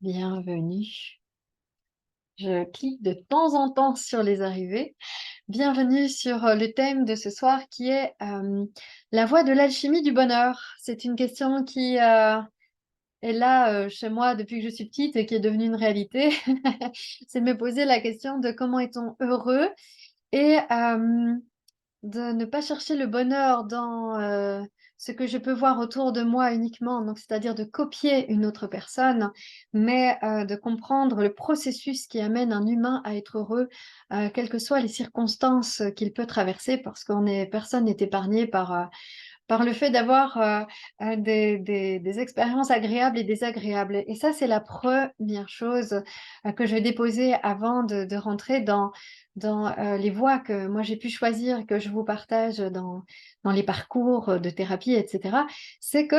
Bienvenue. Je clique de temps en temps sur les arrivées. Bienvenue sur le thème de ce soir qui est la voie de l'alchimie du bonheur. C'est une question qui est là chez moi depuis que je suis petite et qui est devenue une réalité. C'est de me poser la question de comment est-on heureux et de ne pas chercher le bonheur dans ce que je peux voir autour de moi uniquement, donc c'est-à-dire de copier une autre personne, mais de comprendre le processus qui amène un humain à être heureux, quelles que soient les circonstances qu'il peut traverser, parce personne n'est épargné par le fait d'avoir des expériences agréables et désagréables. Et ça, c'est la première chose que je vais déposer avant de rentrer dans les voies que moi j'ai pu choisir et que je vous partage dans les parcours de thérapie, etc. C'est que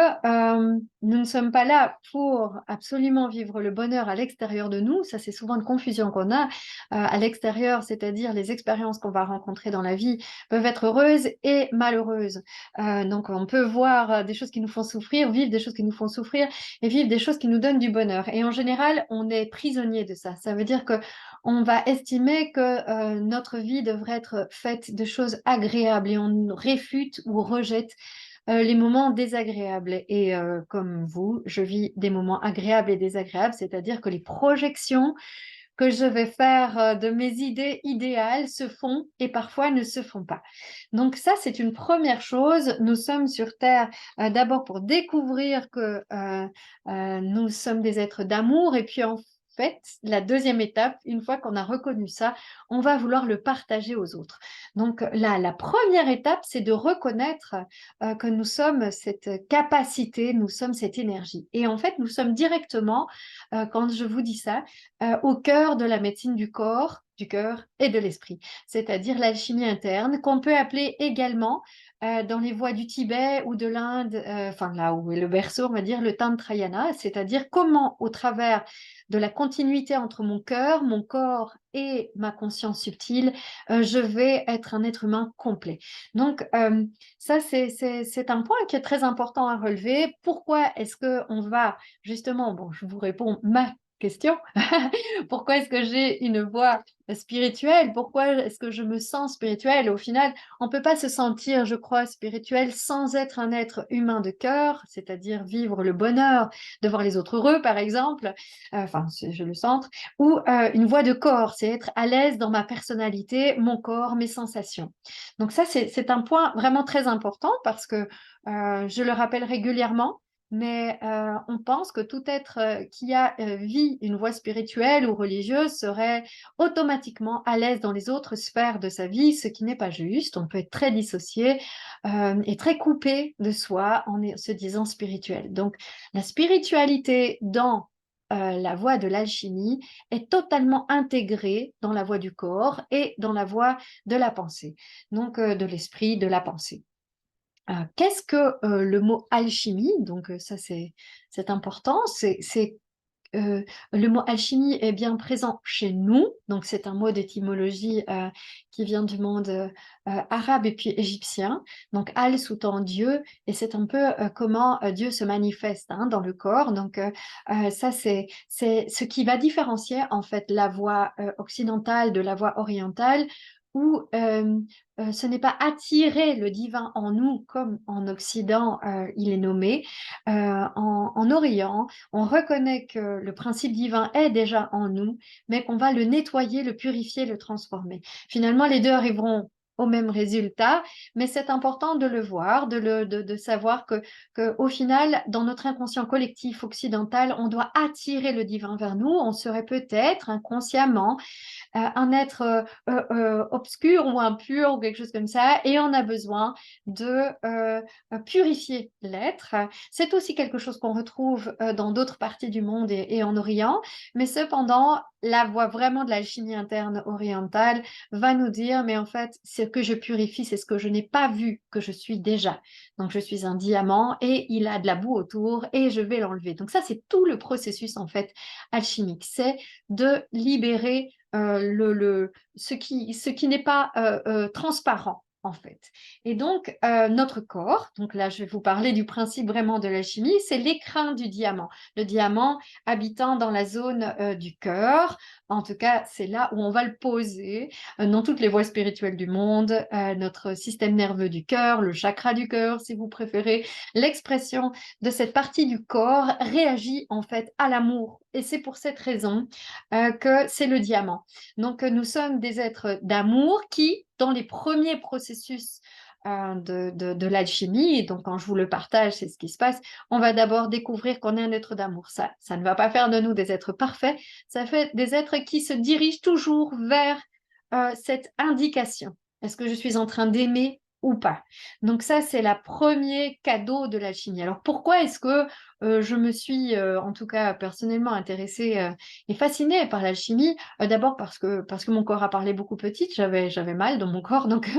nous ne sommes pas là pour absolument vivre le bonheur à l'extérieur de nous. Ça, c'est souvent une confusion qu'on a à l'extérieur, c'est-à-dire les expériences qu'on va rencontrer dans la vie peuvent être heureuses et malheureuses. Donc, on peut voir des choses qui nous font souffrir, vivre des choses qui nous font souffrir et vivre des choses qui nous donnent du bonheur. Et en général, on est prisonnier de ça. Ça veut dire que on va estimer que notre vie devrait être faite de choses agréables et on réfute ou rejette les moments désagréables. Et comme vous, je vis des moments agréables et désagréables, c'est-à-dire que les projections que je vais faire de mes idées idéales se font et parfois ne se font pas. Donc ça, c'est une première chose. Nous sommes sur Terre d'abord pour découvrir que nous sommes des êtres d'amour et puis en fait, la deuxième étape, une fois qu'on a reconnu ça, on va vouloir le partager aux autres. Donc là, la première étape, c'est de reconnaître que nous sommes cette capacité, nous sommes cette énergie. Et en fait, nous sommes directement, quand je vous dis ça, au cœur de la médecine du corps, du cœur et de l'esprit, c'est-à-dire l'alchimie interne, qu'on peut appeler également dans les voies du Tibet ou de l'Inde, enfin là où est le berceau, on va dire le Tantrayana, c'est-à-dire comment au travers de la continuité entre mon cœur, mon corps et ma conscience subtile, je vais être un être humain complet. Donc ça, c'est un point qui est très important à relever. Pourquoi est-ce qu'on va justement, bon, je vous réponds ma question. Pourquoi est-ce que j'ai une voix spirituelle? Pourquoi est-ce que je me sens spirituelle? Au final, on ne peut pas se sentir, je crois, spirituel sans être un être humain de cœur, c'est-à-dire vivre le bonheur de voir les autres heureux, par exemple, enfin, je le centre, ou une voix de corps, c'est être à l'aise dans ma personnalité, mon corps, mes sensations. Donc ça, c'est un point vraiment très important parce que je le rappelle régulièrement, mais on pense que tout être qui a vit une voie spirituelle ou religieuse serait automatiquement à l'aise dans les autres sphères de sa vie, ce qui n'est pas juste. On peut être très dissocié et très coupé de soi en se disant spirituel. Donc la spiritualité dans la voie de l'alchimie est totalement intégrée dans la voie du corps et dans la voie de la pensée, donc de l'esprit, de la pensée. Qu'est-ce que le mot alchimie? Donc ça c'est important. Le mot alchimie est bien présent chez nous. Donc c'est un mot d'étymologie qui vient du monde arabe et puis égyptien. Donc al sous-tend Dieu et c'est un peu comment Dieu se manifeste hein, dans le corps. Donc ça c'est ce qui va différencier en fait la voie occidentale de la voie orientale où ce n'est pas attirer le divin en nous comme en Occident il est nommé. En Orient, on reconnaît que le principe divin est déjà en nous, mais qu'on va le nettoyer, le purifier, le transformer. Finalement, les deux arriveront au même résultat, mais c'est important de le voir, de savoir que, au final, dans notre inconscient collectif occidental, on doit attirer le divin vers nous. On serait peut-être inconsciemment un être obscur ou impur ou quelque chose comme ça, et on a besoin de purifier l'être. C'est aussi quelque chose qu'on retrouve dans d'autres parties du monde et en Orient, mais cependant, la voie vraiment de l'alchimie interne orientale va nous dire, mais en fait, ce que je purifie, c'est ce que je n'ai pas vu que je suis déjà. Donc, je suis un diamant et il a de la boue autour et je vais l'enlever. Donc, ça, c'est tout le processus, en fait, alchimique. C'est de libérer ce qui n'est pas transparent. en fait. Et donc, notre corps, donc là, je vais vous parler du principe vraiment de l'alchimie, c'est l'écrin du diamant. Le diamant habitant dans la zone du cœur, en tout cas, c'est là où on va le poser, dans toutes les voies spirituelles du monde, notre système nerveux du cœur, le chakra du cœur, si vous préférez. L'expression de cette partie du corps réagit en fait à l'amour. Et c'est pour cette raison que c'est le diamant. Donc, nous sommes des êtres d'amour qui, dans les premiers processus de l'alchimie, et donc quand je vous le partage, c'est ce qui se passe, on va d'abord découvrir qu'on est un être d'amour. Ça ne va pas faire de nous des êtres parfaits, ça fait des êtres qui se dirigent toujours vers cette indication. Est-ce que je suis en train d'aimer ou pas? Donc ça, c'est le premier cadeau de l'alchimie. Alors pourquoi est-ce que je me suis, en tout cas personnellement, intéressée et fascinée par l'alchimie? D'abord parce que mon corps a parlé beaucoup petite, j'avais mal dans mon corps, donc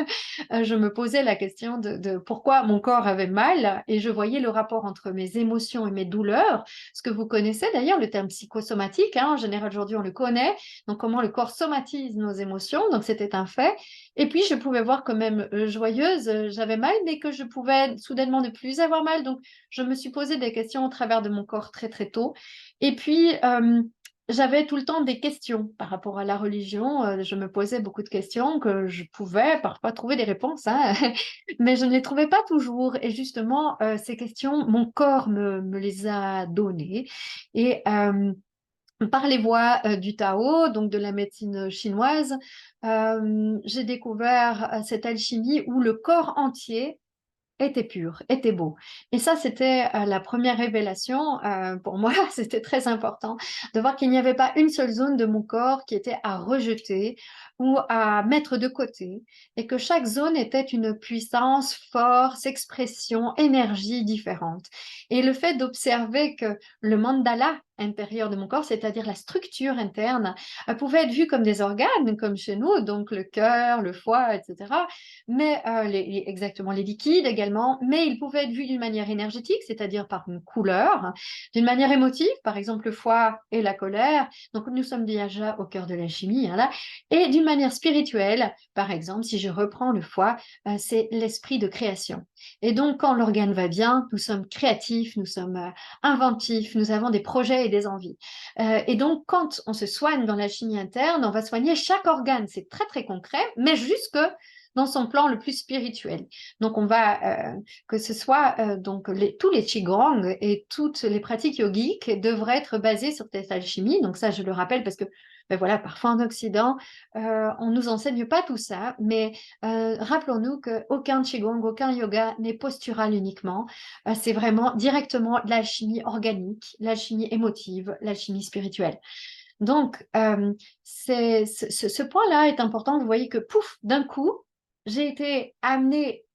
je me posais la question de pourquoi mon corps avait mal et je voyais le rapport entre mes émotions et mes douleurs. Ce que vous connaissez d'ailleurs, le terme psychosomatique, hein, en général aujourd'hui on le connaît, donc comment le corps somatise nos émotions, donc c'était un fait. Et puis je pouvais voir quand même joyeuse, j'avais mal, mais que je pouvais soudainement ne plus avoir mal, donc je me suis posé des questions au travers de mon corps très très tôt. Et puis, j'avais tout le temps des questions par rapport à la religion. Je me posais beaucoup de questions que je pouvais parfois trouver des réponses, hein, mais je ne les trouvais pas toujours. Et justement, ces questions, mon corps me les a données. Et par les voies du Tao, donc de la médecine chinoise, j'ai découvert cette alchimie où le corps entier était pur, était beau. Et ça, c'était la première révélation. Pour moi, c'était très important de voir qu'il n'y avait pas une seule zone de mon corps qui était à rejeter ou à mettre de côté, et que chaque zone était une puissance, force, expression, énergie différente. Et le fait d'observer que le mandala intérieur de mon corps, c'est-à-dire la structure interne, pouvait être vu comme des organes, comme chez nous, donc le cœur, le foie, etc., mais exactement les liquides également, mais il pouvait être vu d'une manière énergétique, c'est-à-dire par une couleur, d'une manière émotive, par exemple le foie et la colère, donc nous sommes déjà au cœur de la chimie, hein, là, et d'une manière spirituelle, par exemple, si je reprends le foie, c'est l'esprit de création. Et donc quand l'organe va bien, nous sommes créatifs, nous sommes inventifs, nous avons des projets et des envies. Et donc quand on se soigne dans la chimie interne, on va soigner chaque organe, c'est très très concret, mais jusque dans son plan le plus spirituel. Donc on va, que ce soit donc tous les qigong et toutes les pratiques yogiques devraient être basées sur cette alchimie. Donc ça, je le rappelle parce que ben voilà, parfois en Occident, on nous enseigne pas tout ça, mais rappelons-nous qu'aucun qigong, aucun yoga n'est postural uniquement. C'est vraiment directement l'alchimie organique, l'alchimie émotive, l'alchimie spirituelle. Donc, ce point-là est important. Vous voyez que, pouf, d'un coup, j'ai été amenée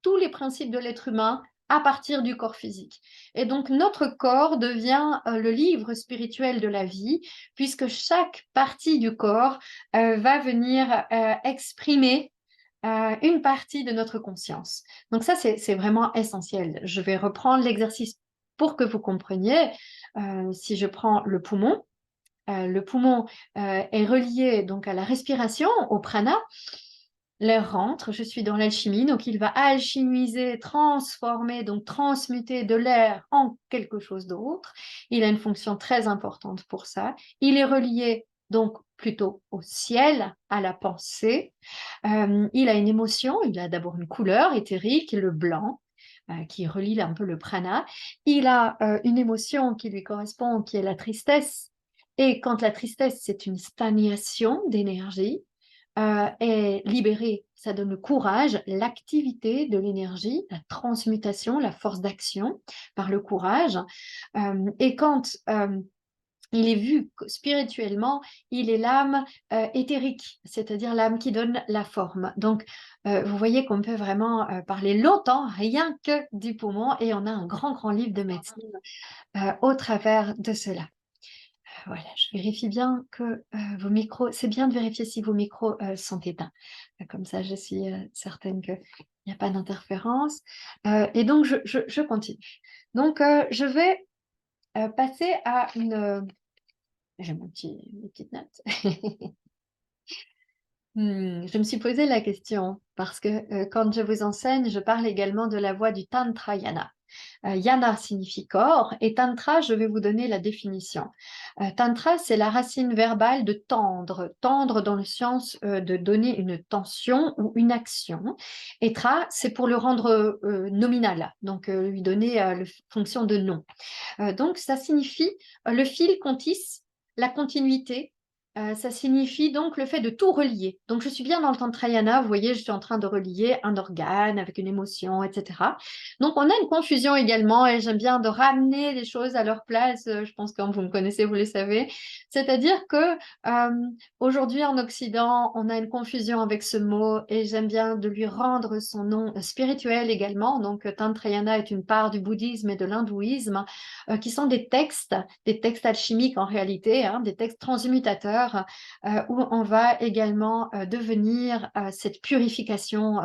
tous les principes de l'être humain à partir du corps physique. Et donc, notre corps devient le livre spirituel de la vie, puisque chaque partie du corps va venir exprimer une partie de notre conscience. Donc ça, c'est vraiment essentiel. Je vais reprendre l'exercice pour que vous compreniez. Si je prends le poumon est relié donc à la respiration, au prana. L'air rentre, je suis dans l'alchimie, donc il va alchimiser, transformer, donc transmuter de l'air en quelque chose d'autre. Il a une fonction très importante pour ça. Il est relié donc plutôt au ciel, à la pensée. Il a une émotion, il a d'abord une couleur éthérique, le blanc, qui relie un peu le prana. Il a une émotion qui lui correspond, qui est la tristesse. Et quand la tristesse, c'est une stagnation d'énergie, est libérée, ça donne le courage, l'activité de l'énergie, la transmutation, la force d'action par le courage. Et quand il est vu spirituellement, il est l'âme éthérique, c'est-à-dire l'âme qui donne la forme. Donc, vous voyez qu'on peut vraiment parler longtemps, rien que du poumon, et on a un grand, grand livre de médecine au travers de cela. Voilà, je vérifie bien que vos micros, c'est bien de vérifier si vos micros sont éteints. Comme ça, je suis certaine qu'il n'y a pas d'interférence. Et donc, je continue. Donc, je vais passer à une... J'ai mes petites notes. Je me suis posé la question parce que quand je vous enseigne, je parle également de la voie du Tantrayana. Yana signifie corps et Tantra, je vais vous donner la définition. Tantra, c'est la racine verbale de tendre, tendre dans le sens de donner une tension ou une action. Et tra, c'est pour le rendre nominal, donc lui donner la fonction de nom. Donc, ça signifie le fil qu'on tisse, la continuité. Ça signifie donc le fait de tout relier. Donc, je suis bien dans le Tantrayana, vous voyez, je suis en train de relier un organe avec une émotion, etc. Donc, on a une confusion également et j'aime bien de ramener les choses à leur place. Je pense que quand vous me connaissez, vous le savez. C'est-à-dire que aujourd'hui, en Occident, on a une confusion avec ce mot et j'aime bien de lui rendre son nom spirituel également. Donc, Tantrayana est une part du bouddhisme et de l'hindouisme qui sont des textes alchimiques en réalité, hein, des textes transmutateurs où on va également devenir cette purification,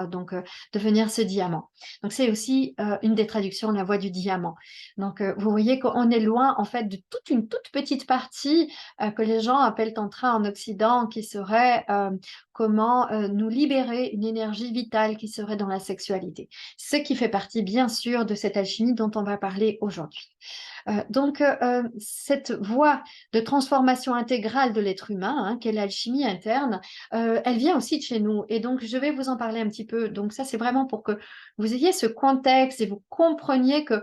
devenir ce diamant. Donc c'est aussi une des traductions, la voie du diamant. Donc vous voyez qu'on est loin en fait de une toute petite partie que les gens appellent tantra en Occident, qui serait comment nous libérer une énergie vitale qui serait dans la sexualité. Ce qui fait partie bien sûr de cette alchimie dont on va parler aujourd'hui. Cette voie de transformation intégrale de l'être humain, hein, qu'est l'alchimie interne, elle vient aussi de chez nous. Et donc, je vais vous en parler un petit peu. Donc, ça, c'est vraiment pour que vous ayez ce contexte et vous compreniez que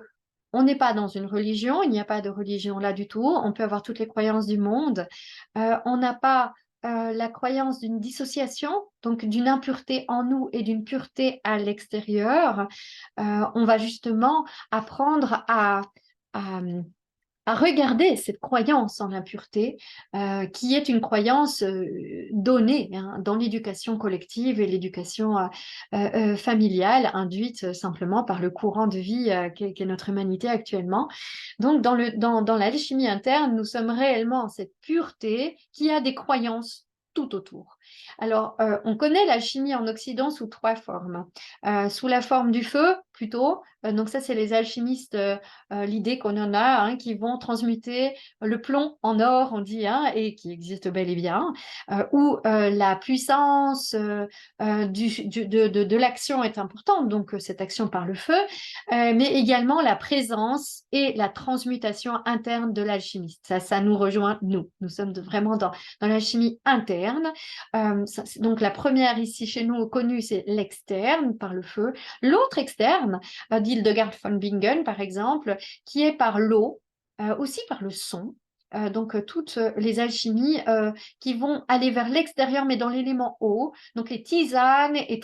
on n'est pas dans une religion, il n'y a pas de religion là du tout. On peut avoir toutes les croyances du monde. On n'a pas la croyance d'une dissociation, donc d'une impureté en nous et d'une pureté à l'extérieur. On va justement apprendre à, à regarder cette croyance en l'impureté, qui est une croyance donnée hein, dans l'éducation collective et l'éducation familiale, induite simplement par le courant de vie qu'est notre humanité actuellement. Donc, dans l'alchimie interne, nous sommes réellement cette pureté qui a des croyances tout autour. Alors, on connaît l'alchimie en Occident sous trois formes. Sous la forme du feu, plutôt. Donc ça, c'est les alchimistes, l'idée qu'on en a, hein, qui vont transmuter le plomb en or, on dit, hein, et qui existe bel et bien, où la puissance de l'action est importante, donc cette action par le feu, mais également la présence et la transmutation interne de l'alchimiste. Ça nous rejoint, nous. Nous sommes vraiment dans l'alchimie interne. Donc la première ici chez nous connue, c'est l'externe par le feu. L'autre externe, d'Hildegard von Bingen par exemple, qui est par l'eau, aussi par le son. Donc toutes les alchimies qui vont aller vers l'extérieur mais dans l'élément eau, donc les tisanes et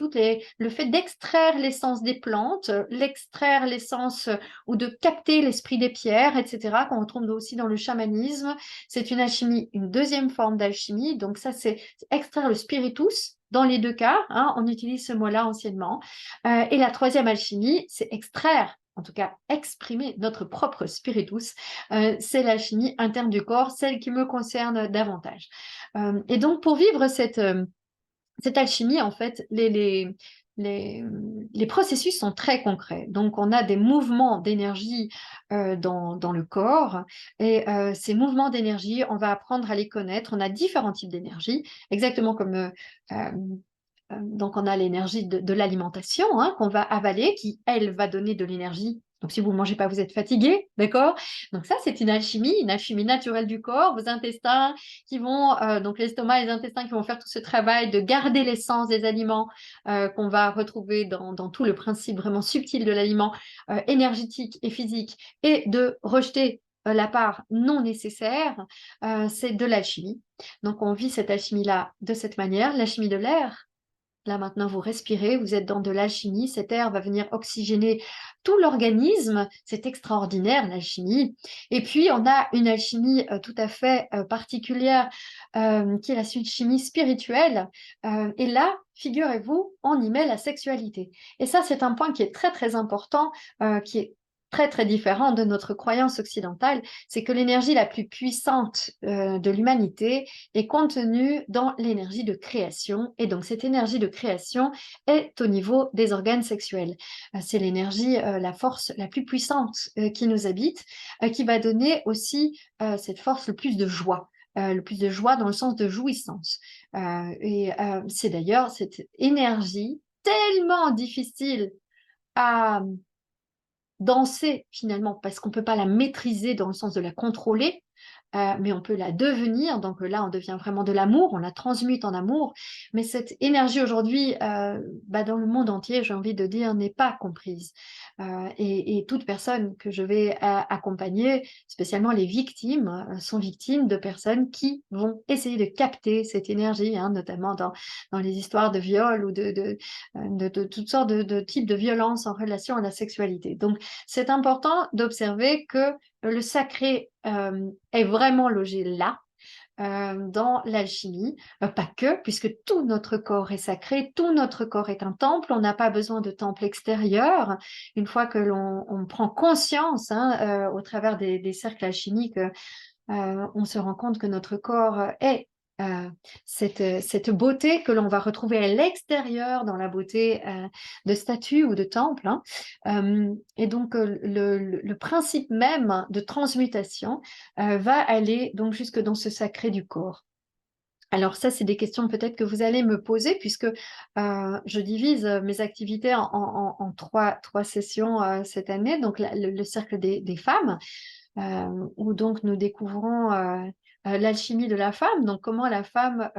le fait d'extraire l'essence des plantes, l'extraire l'essence ou de capter l'esprit des pierres, etc., qu'on retrouve aussi dans le chamanisme. C'est une alchimie, une deuxième forme d'alchimie, donc ça c'est extraire le spiritus. Dans les deux cas, hein, on utilise ce mot-là anciennement. Et la troisième alchimie, c'est extraire, en tout cas exprimer notre propre spiritus. C'est l'alchimie interne du corps, celle qui me concerne davantage. Et donc, pour vivre cette alchimie, en fait, les processus sont très concrets. Donc, on a des mouvements d'énergie dans le corps et ces mouvements d'énergie, on va apprendre à les connaître. On a différents types d'énergie, exactement comme donc, on a l'énergie de l'alimentation hein, qu'on va avaler, qui, elle, va donner de l'énergie. Donc, si vous ne mangez pas, vous êtes fatigué, d'accord? Donc, ça, c'est une alchimie naturelle du corps. Vos intestins qui vont, donc l'estomac et les intestins qui vont faire tout ce travail de garder l'essence des aliments qu'on va retrouver dans tout le principe vraiment subtil de l'aliment énergétique et physique et de rejeter la part non nécessaire, c'est de l'alchimie. Donc, on vit cette alchimie-là de cette manière, l'alchimie de l'air. Là, maintenant, vous respirez, vous êtes dans de l'alchimie. Cet air va venir oxygéner tout l'organisme. C'est extraordinaire, l'alchimie. Et puis, on a une alchimie tout à fait particulière, qui est la chimie spirituelle. Et là, figurez-vous, on y met la sexualité. Et ça, c'est un point qui est très, très important, qui est très, très différent de notre croyance occidentale. C'est que l'énergie la plus puissante de l'humanité est contenue dans l'énergie de création. Et donc, cette énergie de création est au niveau des organes sexuels. C'est l'énergie, la force la plus puissante qui nous habite, qui va donner aussi cette force le plus de joie. le plus de joie dans le sens de jouissance. C'est d'ailleurs cette énergie tellement difficile à danser finalement, parce qu'on ne peut pas la maîtriser dans le sens de la contrôler, mais on peut la devenir. Donc là, on devient vraiment de l'amour, on la transmute en amour. Mais cette énergie aujourd'hui, dans le monde entier, j'ai envie de dire, n'est pas comprise. Et toute personne que je vais accompagner, spécialement les victimes, sont victimes de personnes qui vont essayer de capter cette énergie, hein, notamment dans les histoires de viol ou de toutes sortes de types de violences en relation à la sexualité. Donc, c'est important d'observer que le sacré est vraiment logé là, dans l'alchimie, pas que, puisque tout notre corps est sacré, tout notre corps est un temple, on n'a pas besoin de temple extérieur. Une fois que l'on prend conscience, hein, au travers des cercles alchimiques, on se rend compte que notre corps est cette beauté que l'on va retrouver à l'extérieur dans la beauté de statues ou de temples, hein. Et donc le principe même de transmutation va aller donc jusque dans ce sacré du corps. Alors ça, c'est des questions peut-être que vous allez me poser, puisque je divise mes activités en trois sessions cette année. Donc le cercle des femmes, où donc nous découvrons l'alchimie de la femme. Donc comment la femme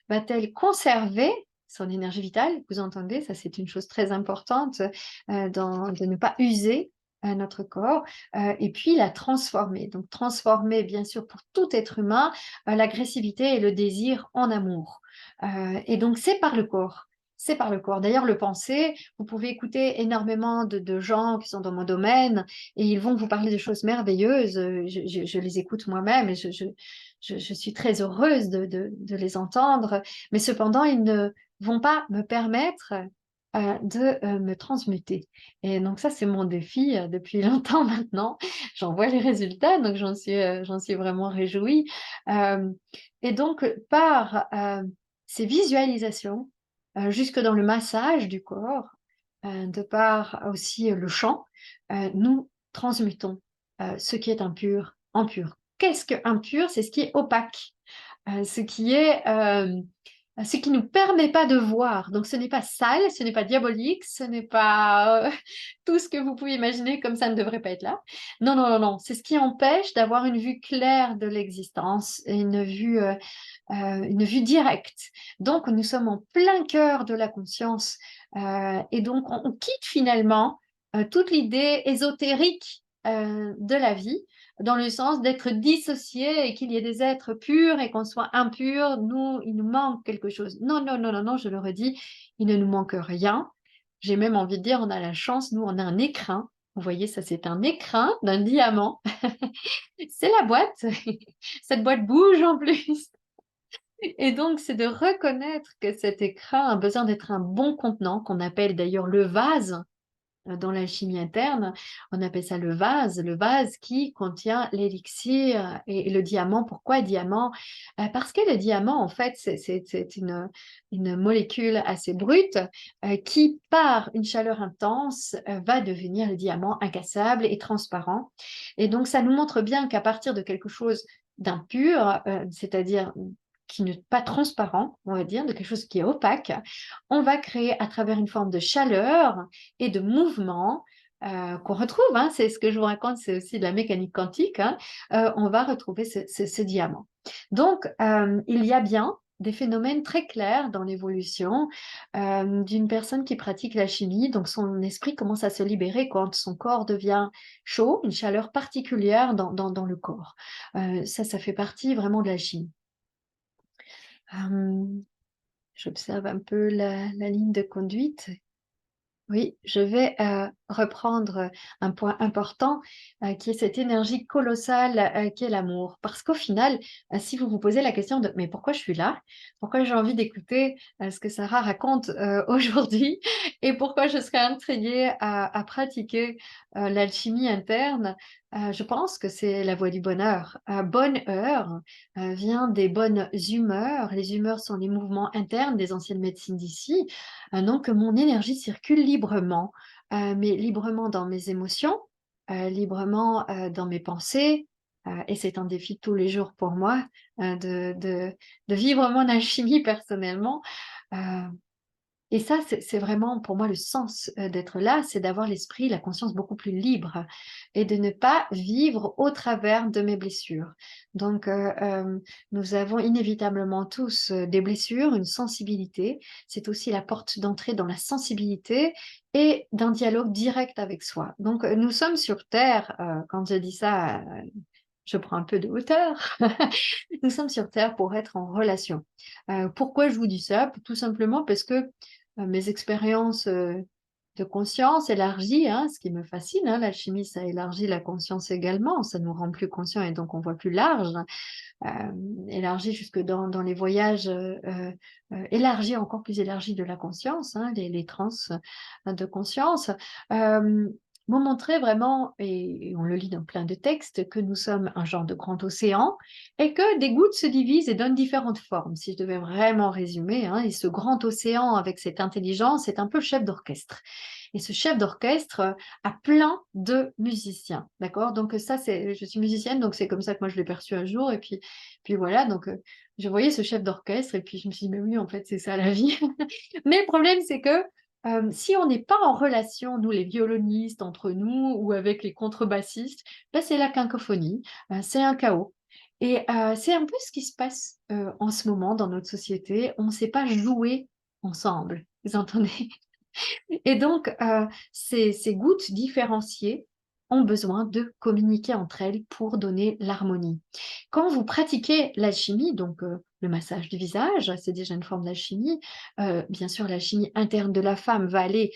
va-t-elle conserver son énergie vitale, vous entendez, ça c'est une chose très importante, de ne pas user notre corps, et puis la transformer. Donc transformer, bien sûr, pour tout être humain, l'agressivité et le désir en amour. Et donc c'est par le corps. C'est par le corps. D'ailleurs, le penser, vous pouvez écouter énormément de gens qui sont dans mon domaine et ils vont vous parler de choses merveilleuses. Je les écoute moi-même et je suis très heureuse de les entendre. Mais cependant, ils ne vont pas me permettre de me transmuter. Et donc ça, c'est mon défi depuis longtemps maintenant. J'en vois les résultats, donc j'en suis vraiment réjouie. Euh, et donc, par ces visualisations, jusque dans le massage du corps, de par aussi le chant, nous transmutons ce qui est impur en pur. Qu'est-ce que impur? C'est ce qui est opaque, ce qui est ce qui ne nous permet pas de voir. Donc ce n'est pas sale, ce n'est pas diabolique, ce n'est pas tout ce que vous pouvez imaginer comme ça ne devrait pas être là. Non, non, non, non. C'est ce qui empêche d'avoir une vue claire de l'existence et une vue directe. Donc nous sommes en plein cœur de la conscience, et donc on quitte finalement toute l'idée ésotérique de la vie, dans le sens d'être dissocié et qu'il y ait des êtres purs et qu'on soit impur. Nous, il nous manque quelque chose. Non, non, non, non, non, je le redis, il ne nous manque rien. J'ai même envie de dire, on a la chance, nous, on a un écrin. Vous voyez, ça, c'est un écrin d'un diamant. C'est la boîte. Cette boîte bouge en plus. Et donc, c'est de reconnaître que cet écrin a besoin d'être un bon contenant, qu'on appelle d'ailleurs le vase. Dans l'alchimie interne, on appelle ça le vase qui contient l'élixir et le diamant. Pourquoi diamant? Parce que le diamant, en fait, c'est une molécule assez brute qui, par une chaleur intense, va devenir le diamant incassable et transparent. Et donc, ça nous montre bien qu'à partir de quelque chose d'impur, c'est-à-dire qui n'est pas transparent, on va dire, de quelque chose qui est opaque, on va créer à travers une forme de chaleur et de mouvement qu'on retrouve, hein, c'est ce que je vous raconte, c'est aussi de la mécanique quantique, hein, on va retrouver ce diamant. Donc, il y a bien des phénomènes très clairs dans l'évolution d'une personne qui pratique la chimie. Donc, son esprit commence à se libérer quand son corps devient chaud, une chaleur particulière dans le corps. Ça fait partie vraiment de la chimie. J'observe un peu la ligne de conduite. Oui, je vais reprendre un point important qui est cette énergie colossale qui est l'amour. Parce qu'au final, si vous vous posez la question de mais pourquoi je suis là? Pourquoi j'ai envie d'écouter ce que Sarah raconte aujourd'hui et pourquoi je serais intriguée à pratiquer l'alchimie interne? Je pense que c'est la voie du bonheur. Bonne heure vient des bonnes humeurs. Les humeurs sont les mouvements internes des anciennes médecines d'ici. Donc, que mon énergie circule librement, mais librement dans mes émotions, librement dans mes pensées, et c'est un défi tous les jours pour moi de vivre mon alchimie personnellement. Euh, et ça, c'est vraiment pour moi le sens d'être là, c'est d'avoir l'esprit, la conscience beaucoup plus libre et de ne pas vivre au travers de mes blessures. Donc, nous avons inévitablement tous des blessures, une sensibilité. C'est aussi la porte d'entrée dans la sensibilité et d'un dialogue direct avec soi. Donc, nous sommes sur Terre, quand je dis ça, je prends un peu de hauteur. Nous sommes sur Terre pour être en relation. Pourquoi je vous dis ça? Tout simplement parce que mes expériences de conscience élargies, hein, ce qui me fascine, hein, l'alchimie, ça élargit la conscience également, ça nous rend plus conscients et donc on voit plus large, élargi jusque dans les voyages, élargi, encore plus élargi de la conscience, hein, les trans de conscience. Euh, M'ont montré vraiment, et on le lit dans plein de textes, que nous sommes un genre de grand océan et que des gouttes se divisent et donnent différentes formes, si je devais vraiment résumer, hein. Et ce grand océan avec cette intelligence est un peu le chef d'orchestre. Et ce chef d'orchestre a plein de musiciens, d'accord? Donc ça, je suis musicienne, donc c'est comme ça que moi je l'ai perçu un jour. Et puis voilà, donc je voyais ce chef d'orchestre et puis je me suis dit, mais oui, en fait, c'est ça la vie. Mais le problème, c'est que si on n'est pas en relation, nous les violonistes, entre nous ou avec les contrebassistes, ben, c'est la cacophonie, c'est un chaos. Et c'est un peu ce qui se passe en ce moment dans notre société. On ne sait pas jouer ensemble, vous entendez? Et donc, ces gouttes différenciées ont besoin de communiquer entre elles pour donner l'harmonie. Quand vous pratiquez l'alchimie, donc le massage du visage, c'est déjà une forme d'alchimie. Bien sûr, l'alchimie interne de la femme va aller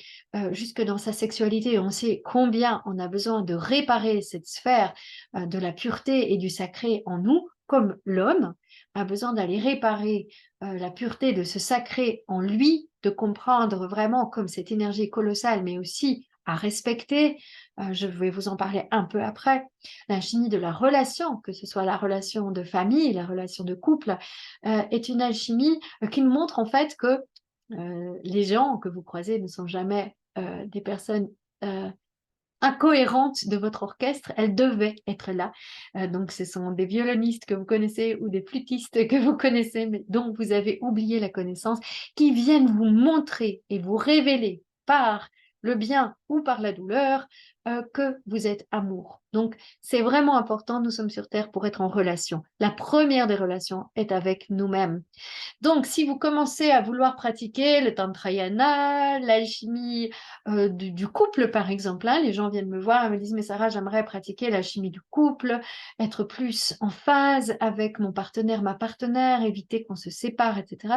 jusque dans sa sexualité. On sait combien on a besoin de réparer cette sphère de la pureté et du sacré en nous, comme l'homme a besoin d'aller réparer la pureté de ce sacré en lui, de comprendre vraiment comme cette énergie colossale, mais aussi à respecter. Je vais vous en parler un peu après. L'alchimie de la relation, que ce soit la relation de famille, la relation de couple, est une alchimie qui nous montre en fait que les gens que vous croisez ne sont jamais des personnes incohérentes de votre orchestre, elles devaient être là. Donc ce sont des violonistes que vous connaissez ou des flûtistes que vous connaissez, mais dont vous avez oublié la connaissance, qui viennent vous montrer et vous révéler par le bien ou par la douleur que vous êtes amour. Donc c'est vraiment important, nous sommes sur Terre pour être en relation. La première des relations est avec nous-mêmes. Donc, si vous commencez à vouloir pratiquer le tantrayana, l'alchimie du couple, par exemple, hein, les gens viennent me voir et me disent, mais Sarah, j'aimerais pratiquer l'alchimie du couple, être plus en phase avec mon partenaire, ma partenaire, éviter qu'on se sépare, etc.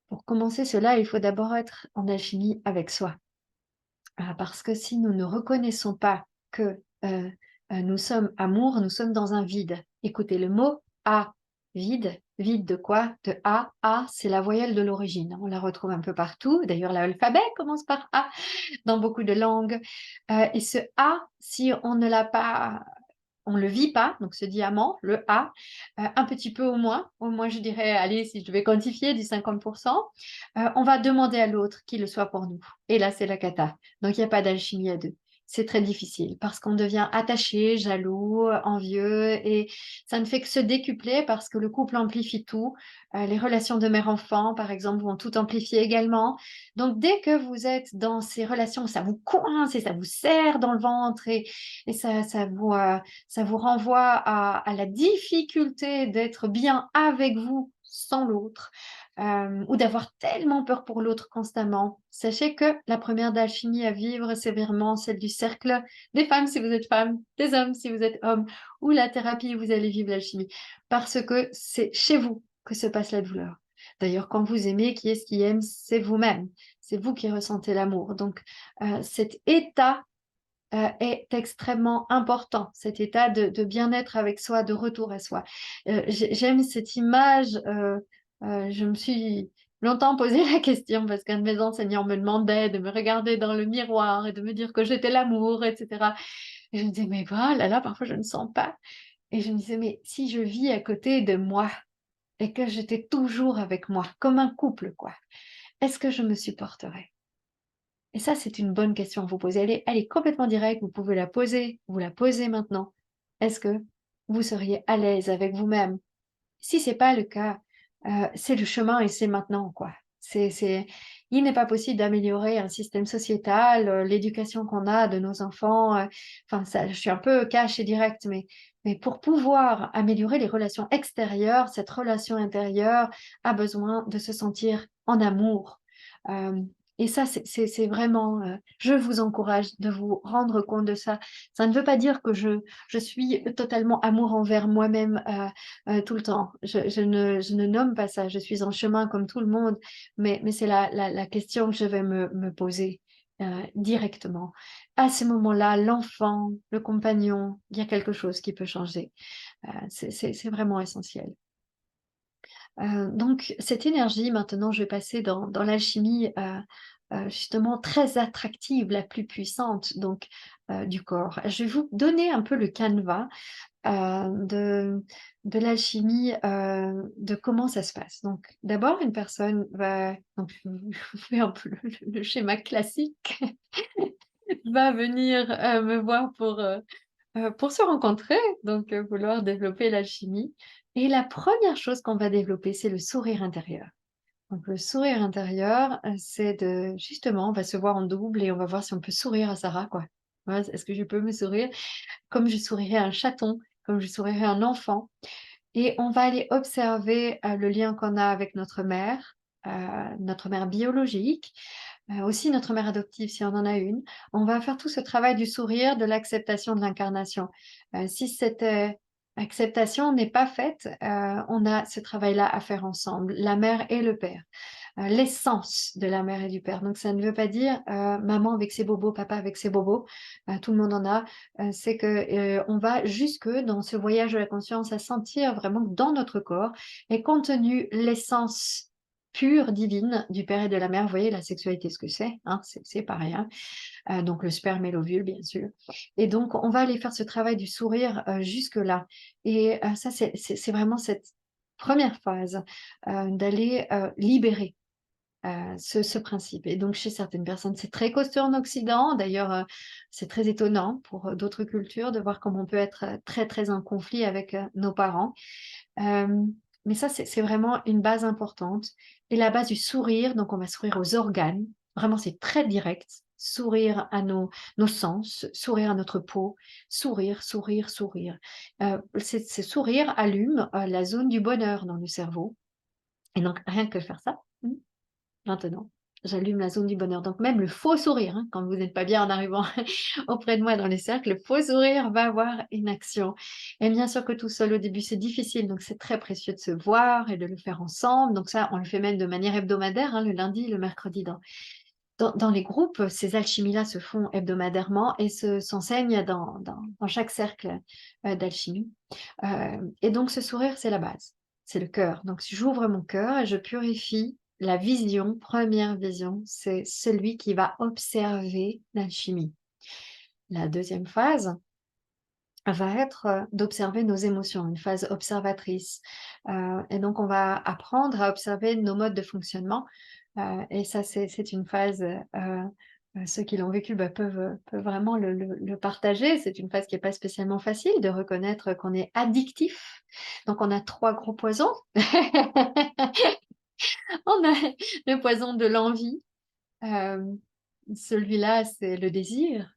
Pour commencer cela, il faut d'abord être en alchimie avec soi. Parce que si nous ne reconnaissons pas que nous sommes amour, nous sommes dans un vide. Écoutez le mot A, vide. Vide de quoi? De A. A, c'est la voyelle de l'origine. On la retrouve un peu partout. D'ailleurs, l'alphabet commence par A dans beaucoup de langues. Et ce A, si on ne l'a pas, on ne le vit pas, donc ce diamant, le A, un petit peu au moins je dirais, allez, si je devais quantifier, du 50%, on va demander à l'autre qu'il le soit pour nous. Et là, c'est la cata. Donc, il n'y a pas d'alchimie à deux. C'est très difficile parce qu'on devient attaché, jaloux, envieux et ça ne fait que se décupler parce que le couple amplifie tout. Les relations de mère-enfant, par exemple, vont tout amplifier également. Donc, dès que vous êtes dans ces relations, ça vous coince et ça vous serre dans le ventre et ça vous renvoie à la difficulté d'être bien avec vous sans l'autre, ou d'avoir tellement peur pour l'autre constamment. Sachez que la première d'alchimie à vivre, c'est vraiment celle du cercle des femmes si vous êtes femme, des hommes si vous êtes homme, ou la thérapie où vous allez vivre l'alchimie. Parce que c'est chez vous que se passe la douleur. D'ailleurs, quand vous aimez, qui est-ce qui aime? C'est vous-même. C'est vous qui ressentez l'amour. Donc, cet état est extrêmement important, cet état de bien-être avec soi, de retour à soi. J'aime cette image, je me suis longtemps posé la question parce qu'un de mes enseignants me demandait de me regarder dans le miroir et de me dire que j'étais l'amour, etc. Et je me disais, mais voilà, là, parfois je ne sens pas. Et je me disais, mais si je vis à côté de moi et que j'étais toujours avec moi, comme un couple, quoi, est-ce que je me supporterais? Et ça, c'est une bonne question à vous poser. Elle est complètement directe, vous pouvez la poser, vous la posez maintenant. Est-ce que vous seriez à l'aise avec vous-même. Si c'est pas le cas, c'est le chemin et c'est maintenant, quoi. Il n'est pas possible d'améliorer un système sociétal, l'éducation qu'on a de nos enfants, enfin ça je suis un peu cash et direct, mais pour pouvoir améliorer les relations extérieures, cette relation intérieure a besoin de se sentir en amour. Hem et ça, c'est vraiment, je vous encourage de vous rendre compte de ça. Ça ne veut pas dire que je suis totalement amour envers moi-même, tout le temps. Je ne nomme pas ça, je suis en chemin comme tout le monde, mais c'est la question que je vais me poser, directement. À ce moment-là, l'enfant, le compagnon, il y a quelque chose qui peut changer. C'est vraiment essentiel. Donc cette énergie maintenant, je vais passer dans l'alchimie, justement très attractive, la plus puissante donc, du corps. Je vais vous donner un peu le canevas de l'alchimie, de comment ça se passe. Donc d'abord, une personne va donc je vous fais un peu le schéma classique, va venir, me voir pour se rencontrer, donc vouloir développer l'alchimie et la première chose qu'on va développer, c'est le sourire intérieur. Donc le sourire intérieur, c'est de justement, on va se voir en double et on va voir si on peut sourire à Sarah, quoi. Ouais, est-ce que je peux me sourire comme je sourirais à un chaton, comme je sourirais à un enfant? Et on va aller observer, le lien qu'on a avec notre mère biologique, aussi notre mère adoptive si on en a une. On va faire tout ce travail du sourire, de l'acceptation de l'incarnation. Si cette, acceptation n'est pas faite, on a ce travail-là à faire ensemble, la mère et le père. L'essence de la mère et du père. Donc ça ne veut pas dire, maman avec ses bobos, papa avec ses bobos, tout le monde en a. C'est que, on va jusque dans ce voyage de la conscience à sentir vraiment que dans notre corps est contenue l'essence pure, divine du père et de la mère. Vous voyez la sexualité, ce que c'est, hein, c'est pas rien. Donc le sperme et l'ovule, bien sûr. Et donc on va aller faire ce travail du sourire, jusque-là. Et ça, c'est vraiment cette première phase, d'aller, libérer ce principe. Et donc chez certaines personnes, c'est très costaud en Occident. D'ailleurs, c'est très étonnant pour, d'autres cultures de voir comment on peut être, très, très en conflit avec, nos parents. Mais ça, c'est vraiment une base importante et la base du sourire, donc on va sourire aux organes. Vraiment, c'est très direct. Sourire à nos sens, sourire à notre peau, sourire, sourire, sourire. Ce sourire allume, la zone du bonheur dans le cerveau et donc rien que faire ça, maintenant, j'allume la zone du bonheur. Donc même le faux sourire, hein, quand vous n'êtes pas bien en arrivant auprès de moi dans les cercles, le faux sourire va avoir une action. Et bien sûr que tout seul au début, c'est difficile, donc c'est très précieux de se voir et de le faire ensemble. Donc ça, on le fait même de manière hebdomadaire, hein, le lundi, le mercredi. Dans les groupes, ces alchimies-là se font hebdomadairement et s'enseignent dans chaque cercle d'alchimie. Et donc ce sourire, c'est la base, c'est le cœur. Donc si j'ouvre mon cœur et je purifie la vision, première vision, c'est celui qui va observer l'alchimie. La deuxième phase va être d'observer nos émotions, une phase observatrice. Et donc on va apprendre à observer nos modes de fonctionnement. Et ça, c'est une phase, ceux qui l'ont vécu peuvent vraiment le partager. C'est une phase qui n'est pas spécialement facile de reconnaître qu'on est addictif. Donc on a trois gros poisons. On a le poison de l'envie. Hem, Celui-là, c'est le désir,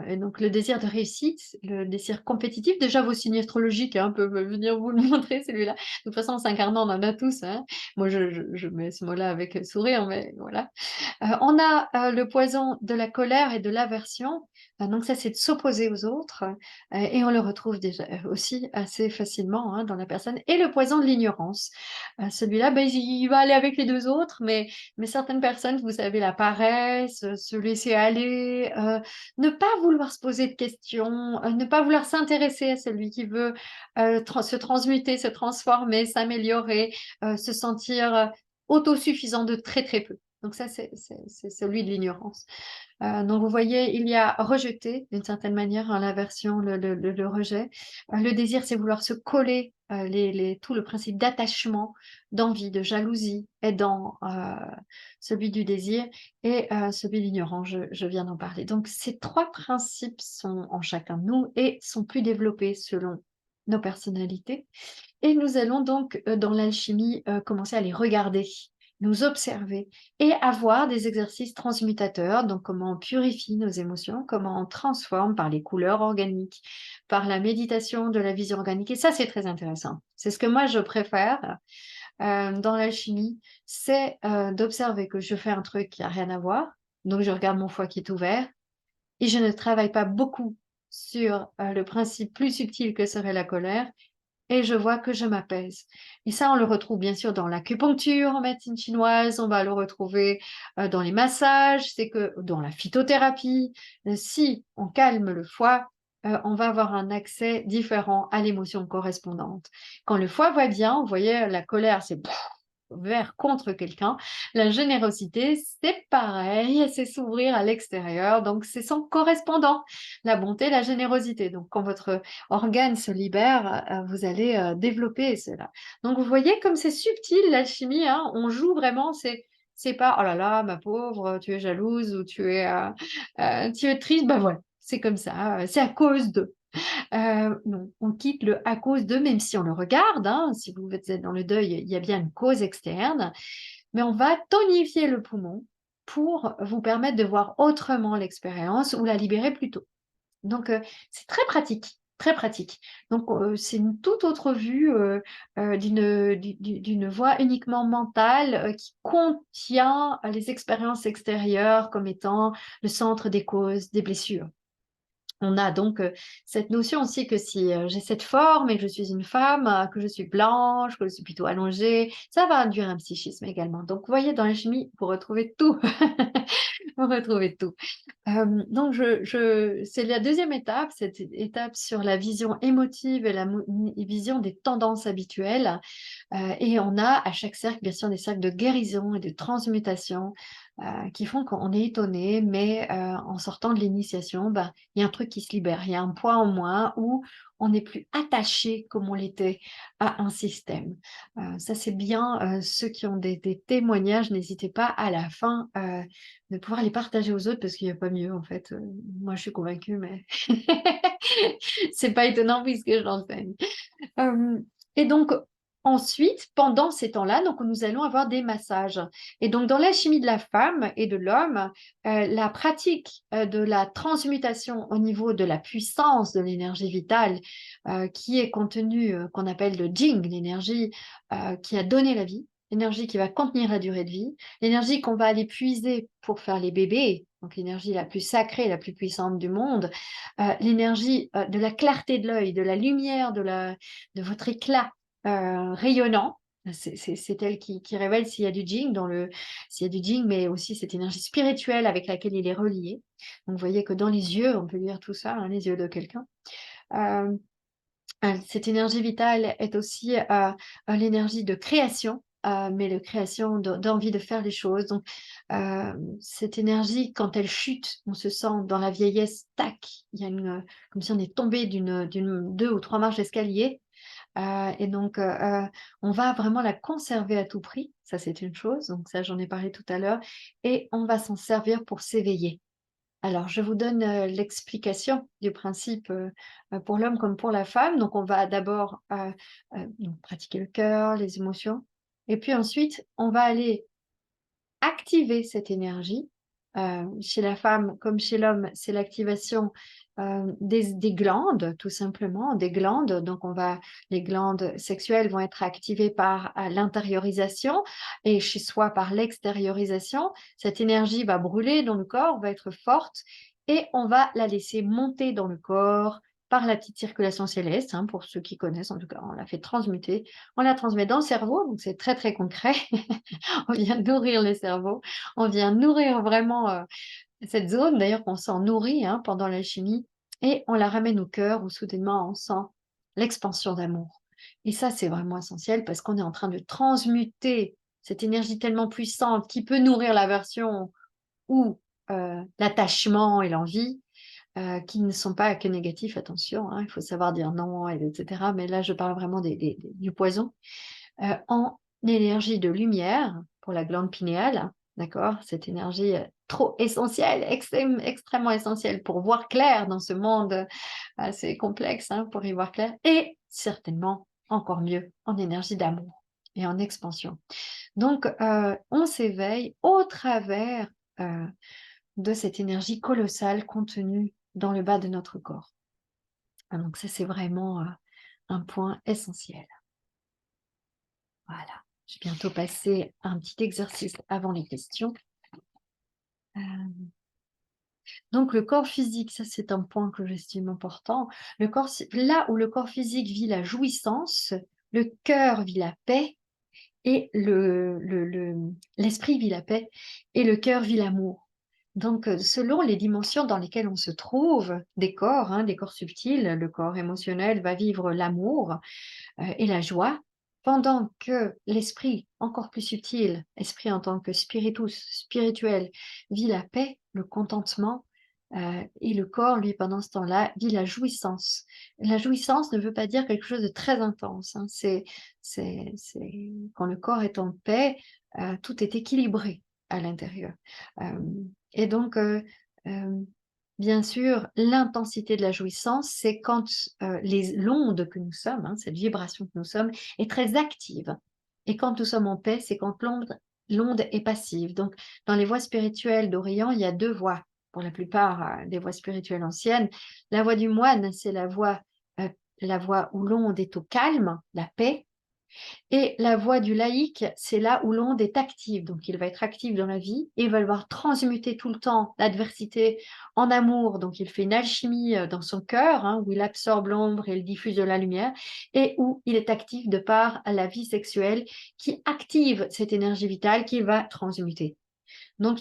et donc le désir de réussite, le désir compétitif. Déjà vos signes astrologiques, hein, peuvent venir vous le montrer celui-là. De toute façon, en s'incarnant, on en a tous, hein. Moi, je mets ce mot-là avec, sourire, mais voilà. On a, le poison de la colère et de l'aversion, donc ça, c'est de s'opposer aux autres, et on le retrouve déjà, aussi assez facilement, hein, dans la personne et le poison de l'ignorance. Celui-là, ben, il va aller avec les 2 autres, mais certaines personnes, vous savez, la paresse, se laisser aller, ne pas vouloir se poser de questions, ne pas vouloir s'intéresser à celui qui veut, se transmuter, se transformer, s'améliorer, se sentir, autosuffisant de très, très peu. Donc ça, c'est celui de l'ignorance. Donc vous voyez, il y a rejeter d'une certaine manière, hein, l'aversion, le rejet. Le désir, c'est vouloir se coller, tout le principe d'attachement, d'envie, de jalousie est dans, celui du désir et celui de l'ignorance, je viens d'en parler. Donc ces 3 principes sont en chacun de nous et sont plus développés selon nos personnalités. Et nous allons donc, dans l'alchimie, commencer à les regarder, nous observer et avoir des exercices transmutateurs. Donc, comment on purifie nos émotions, comment on transforme par les couleurs organiques, par la méditation de la vision organique. Et ça, c'est très intéressant. C'est ce que moi, je préfère dans l'alchimie, c'est d'observer que je fais un truc qui n'a rien à voir. Donc, je regarde mon foie qui est ouvert et je ne travaille pas beaucoup sur le principe plus subtil que serait la colère et je vois que je m'apaise. Et ça, on le retrouve bien sûr dans l'acupuncture en médecine chinoise, on va le retrouver dans les massages, c'est que dans la phytothérapie, si on calme le foie, on va avoir un accès différent à l'émotion correspondante. Quand le foie va bien, vous voyez, la colère, c'est vers contre quelqu'un. La générosité, c'est pareil, c'est s'ouvrir à l'extérieur, donc c'est son correspondant, la bonté, la générosité. Donc quand votre organe se libère, vous allez développer cela. Donc vous voyez comme c'est subtil l'alchimie, hein, on joue vraiment, c'est pas oh là là, ma pauvre, tu es jalouse ou tu es triste, ben voilà, c'est comme ça, c'est à cause de. Non, on quitte le à cause de, même si on le regarde, hein, si vous êtes dans le deuil, il y a bien une cause externe, mais on va tonifier le poumon pour vous permettre de voir autrement l'expérience ou la libérer plus tôt. Donc, c'est très pratique, très pratique. Donc, c'est une toute autre vue d'une voie uniquement mentale qui contient les expériences extérieures comme étant le centre des causes des blessures. On a donc cette notion aussi que si j'ai cette forme et que je suis une femme, que je suis blanche, que je suis plutôt allongée, ça va induire un psychisme également. Donc, vous voyez, dans la chimie, vous retrouvez tout. Vous retrouvez tout. Donc, c'est la deuxième étape, cette étape sur la vision émotive et la vision des tendances habituelles. Et on a à chaque cercle, bien sûr, des cercles de guérison et de transmutation qui font qu'on est étonné, mais en sortant de l'initiation, bah, il y a un truc qui se libère, il y a un poids en moins où on n'est plus attaché comme on l'était à un système. Ça, c'est bien. Ceux qui ont des témoignages, n'hésitez pas à la fin de pouvoir les partager aux autres parce qu'il n'y a pas mieux, en fait. Moi, je suis convaincue, mais c'est pas étonnant puisque je l'enseigne. Et donc, ensuite, pendant ces temps-là, donc nous allons avoir des massages. Et donc, dans l'alchimie de la femme et de l'homme, la pratique de la transmutation au niveau de la puissance de l'énergie vitale qui est contenue, qu'on appelle le Jing, l'énergie qui a donné la vie, l'énergie qui va contenir la durée de vie, l'énergie qu'on va aller puiser pour faire les bébés, donc l'énergie la plus sacrée, la plus puissante du monde, l'énergie de la clarté de l'œil, de la lumière, de votre éclat rayonnant. C'est elle qui révèle s'il y a du Jing s'il y a du Jing, mais aussi cette énergie spirituelle avec laquelle il est relié. Donc, vous voyez que dans les yeux, on peut lire tout ça, hein, les yeux de quelqu'un. Euh, cette énergie vitale est aussi l'énergie de création, mais de création d'envie de faire les choses. Donc, cette énergie, quand elle chute, on se sent dans la vieillesse, tac, il y a comme si on est tombé d'une 2 ou 3 marches d'escalier. Et donc, on va vraiment la conserver à tout prix. Ça, c'est une chose. Donc, ça, j'en ai parlé tout à l'heure. Et on va s'en servir pour s'éveiller. Alors, je vous donne l'explication du principe pour l'homme comme pour la femme. Donc, on va d'abord donc pratiquer le cœur, les émotions. Et puis ensuite, on va aller activer cette énergie. Chez la femme comme chez l'homme, c'est l'activation des glandes, tout simplement, des glandes. Donc, les glandes sexuelles vont être activées par l'intériorisation et chez soi par l'extériorisation. Cette énergie va brûler dans le corps, va être forte et on va la laisser monter dans le corps par la petite circulation céleste, hein, pour ceux qui connaissent, en tout cas, on la fait transmuter, on la transmet dans le cerveau, donc c'est très très concret. On vient nourrir le cerveau, on vient nourrir vraiment cette zone, d'ailleurs qu'on s'en nourrit hein, pendant l'alchimie, et on la ramène au cœur où soudainement on sent l'expansion d'amour. Et ça, c'est vraiment essentiel parce qu'on est en train de transmuter cette énergie tellement puissante qui peut nourrir l'aversion ou l'attachement et l'envie, qui ne sont pas que négatifs, attention, hein, il faut savoir dire non, etc. Mais là, je parle vraiment du poison en énergie de lumière pour la glande pinéale, d'accord? Cette énergie trop essentielle, extrêmement essentielle pour voir clair dans ce monde assez complexe, hein, pour y voir clair. Et certainement encore mieux en énergie d'amour et en expansion. Donc, on s'éveille au travers de cette énergie colossale contenue dans le bas de notre corps. Donc ça, c'est vraiment un point essentiel. Voilà. Je vais bientôt passer à un petit exercice avant les questions. Euh, Donc, le corps physique, ça, c'est un point que j'estime important. Là où le corps physique vit la jouissance, le cœur vit la paix et l'esprit vit la paix et le cœur vit l'amour. Donc, selon les dimensions dans lesquelles on se trouve, des corps subtils, le corps émotionnel va vivre l'amour et la joie, pendant que l'esprit encore plus subtil, esprit en tant que spiritus, spirituel, vit la paix, le contentement, et le corps, lui, pendant ce temps-là, vit la jouissance. La jouissance ne veut pas dire quelque chose de très intense, hein. Quand le corps est en paix, tout est équilibré à l'intérieur. Et donc, bien sûr, l'intensité de la jouissance, c'est quand l'onde que nous sommes, hein, cette vibration que nous sommes, est très active. Et quand nous sommes en paix, c'est quand l'onde est passive. Donc, dans les voies spirituelles d'Orient, il y a deux voies, pour la plupart des voies spirituelles anciennes. La voie du moine, c'est la voie où l'onde est au calme, la paix. Et la voie du laïc, c'est là où l'onde est active. Donc, il va être actif dans la vie et il va devoir transmuter tout le temps l'adversité en amour. Donc, il fait une alchimie dans son cœur, hein, où il absorbe l'ombre et il diffuse de la lumière, et où il est actif de par la vie sexuelle qui active cette énergie vitale qu'il va transmuter. Donc,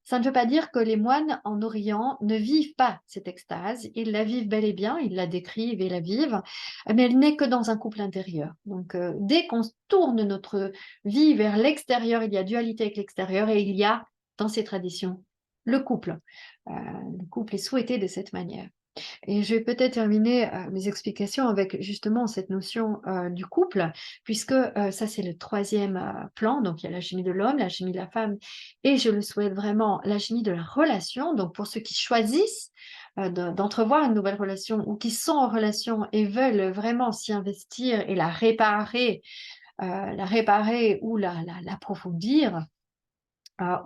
ça ne veut pas dire que les moines en Orient ne vivent pas cette extase. Ils la vivent bel et bien, ils la décrivent et la vivent, mais elle n'est que dans un couple intérieur. Donc, dès qu'on tourne notre vie vers l'extérieur, il y a dualité avec l'extérieur et il y a, dans ces traditions, le couple. Le couple est souhaité de cette manière. Et je vais peut-être terminer mes explications avec justement cette notion du couple, puisque ça, c'est le troisième plan. Donc, il y a la chimie de l'homme, la chimie de la femme, et je le souhaite vraiment, la chimie de la relation. Donc, pour ceux qui choisissent d'entrevoir une nouvelle relation ou qui sont en relation et veulent vraiment s'y investir et la réparer ou l'approfondir,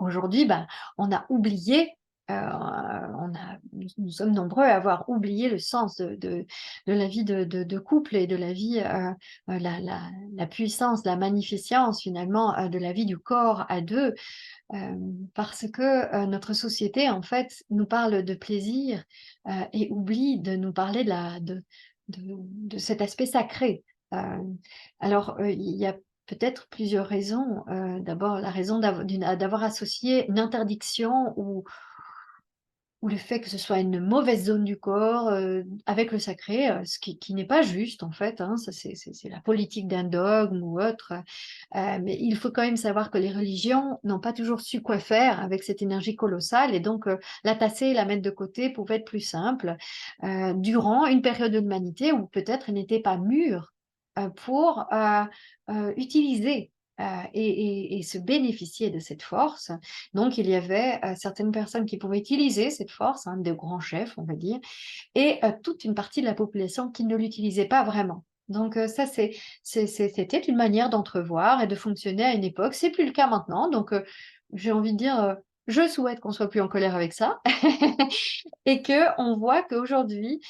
aujourd'hui, on a oublié, nous sommes nombreux à avoir oublié le sens de la vie de couple et de la vie, la puissance, la magnificence finalement de la vie du corps à deux, parce que notre société, en fait, nous parle de plaisir et oublie de nous parler de cet aspect sacré. Euh, alors, il y a peut-être plusieurs raisons. D'abord, la raison d'avoir associé une interdiction ou le fait que ce soit une mauvaise zone du corps avec le sacré, ce qui n'est pas juste en fait, hein, ça c'est la politique d'un dogme ou autre. Mais il faut quand même savoir que les religions n'ont pas toujours su quoi faire avec cette énergie colossale et donc la tasser, la mettre de côté pouvait être plus simple durant une période de l'humanité où peut-être elle n'était pas mûre pour utiliser et se bénéficier de cette force. Donc, il y avait certaines personnes qui pouvaient utiliser cette force, hein, de grands chefs, on va dire, et toute une partie de la population qui ne l'utilisait pas vraiment. Donc, ça, c'était une manière d'entrevoir et de fonctionner à une époque. C'est plus le cas maintenant. Donc, j'ai envie de dire, je souhaite qu'on soit plus en colère avec ça et qu'on voit qu'aujourd'hui,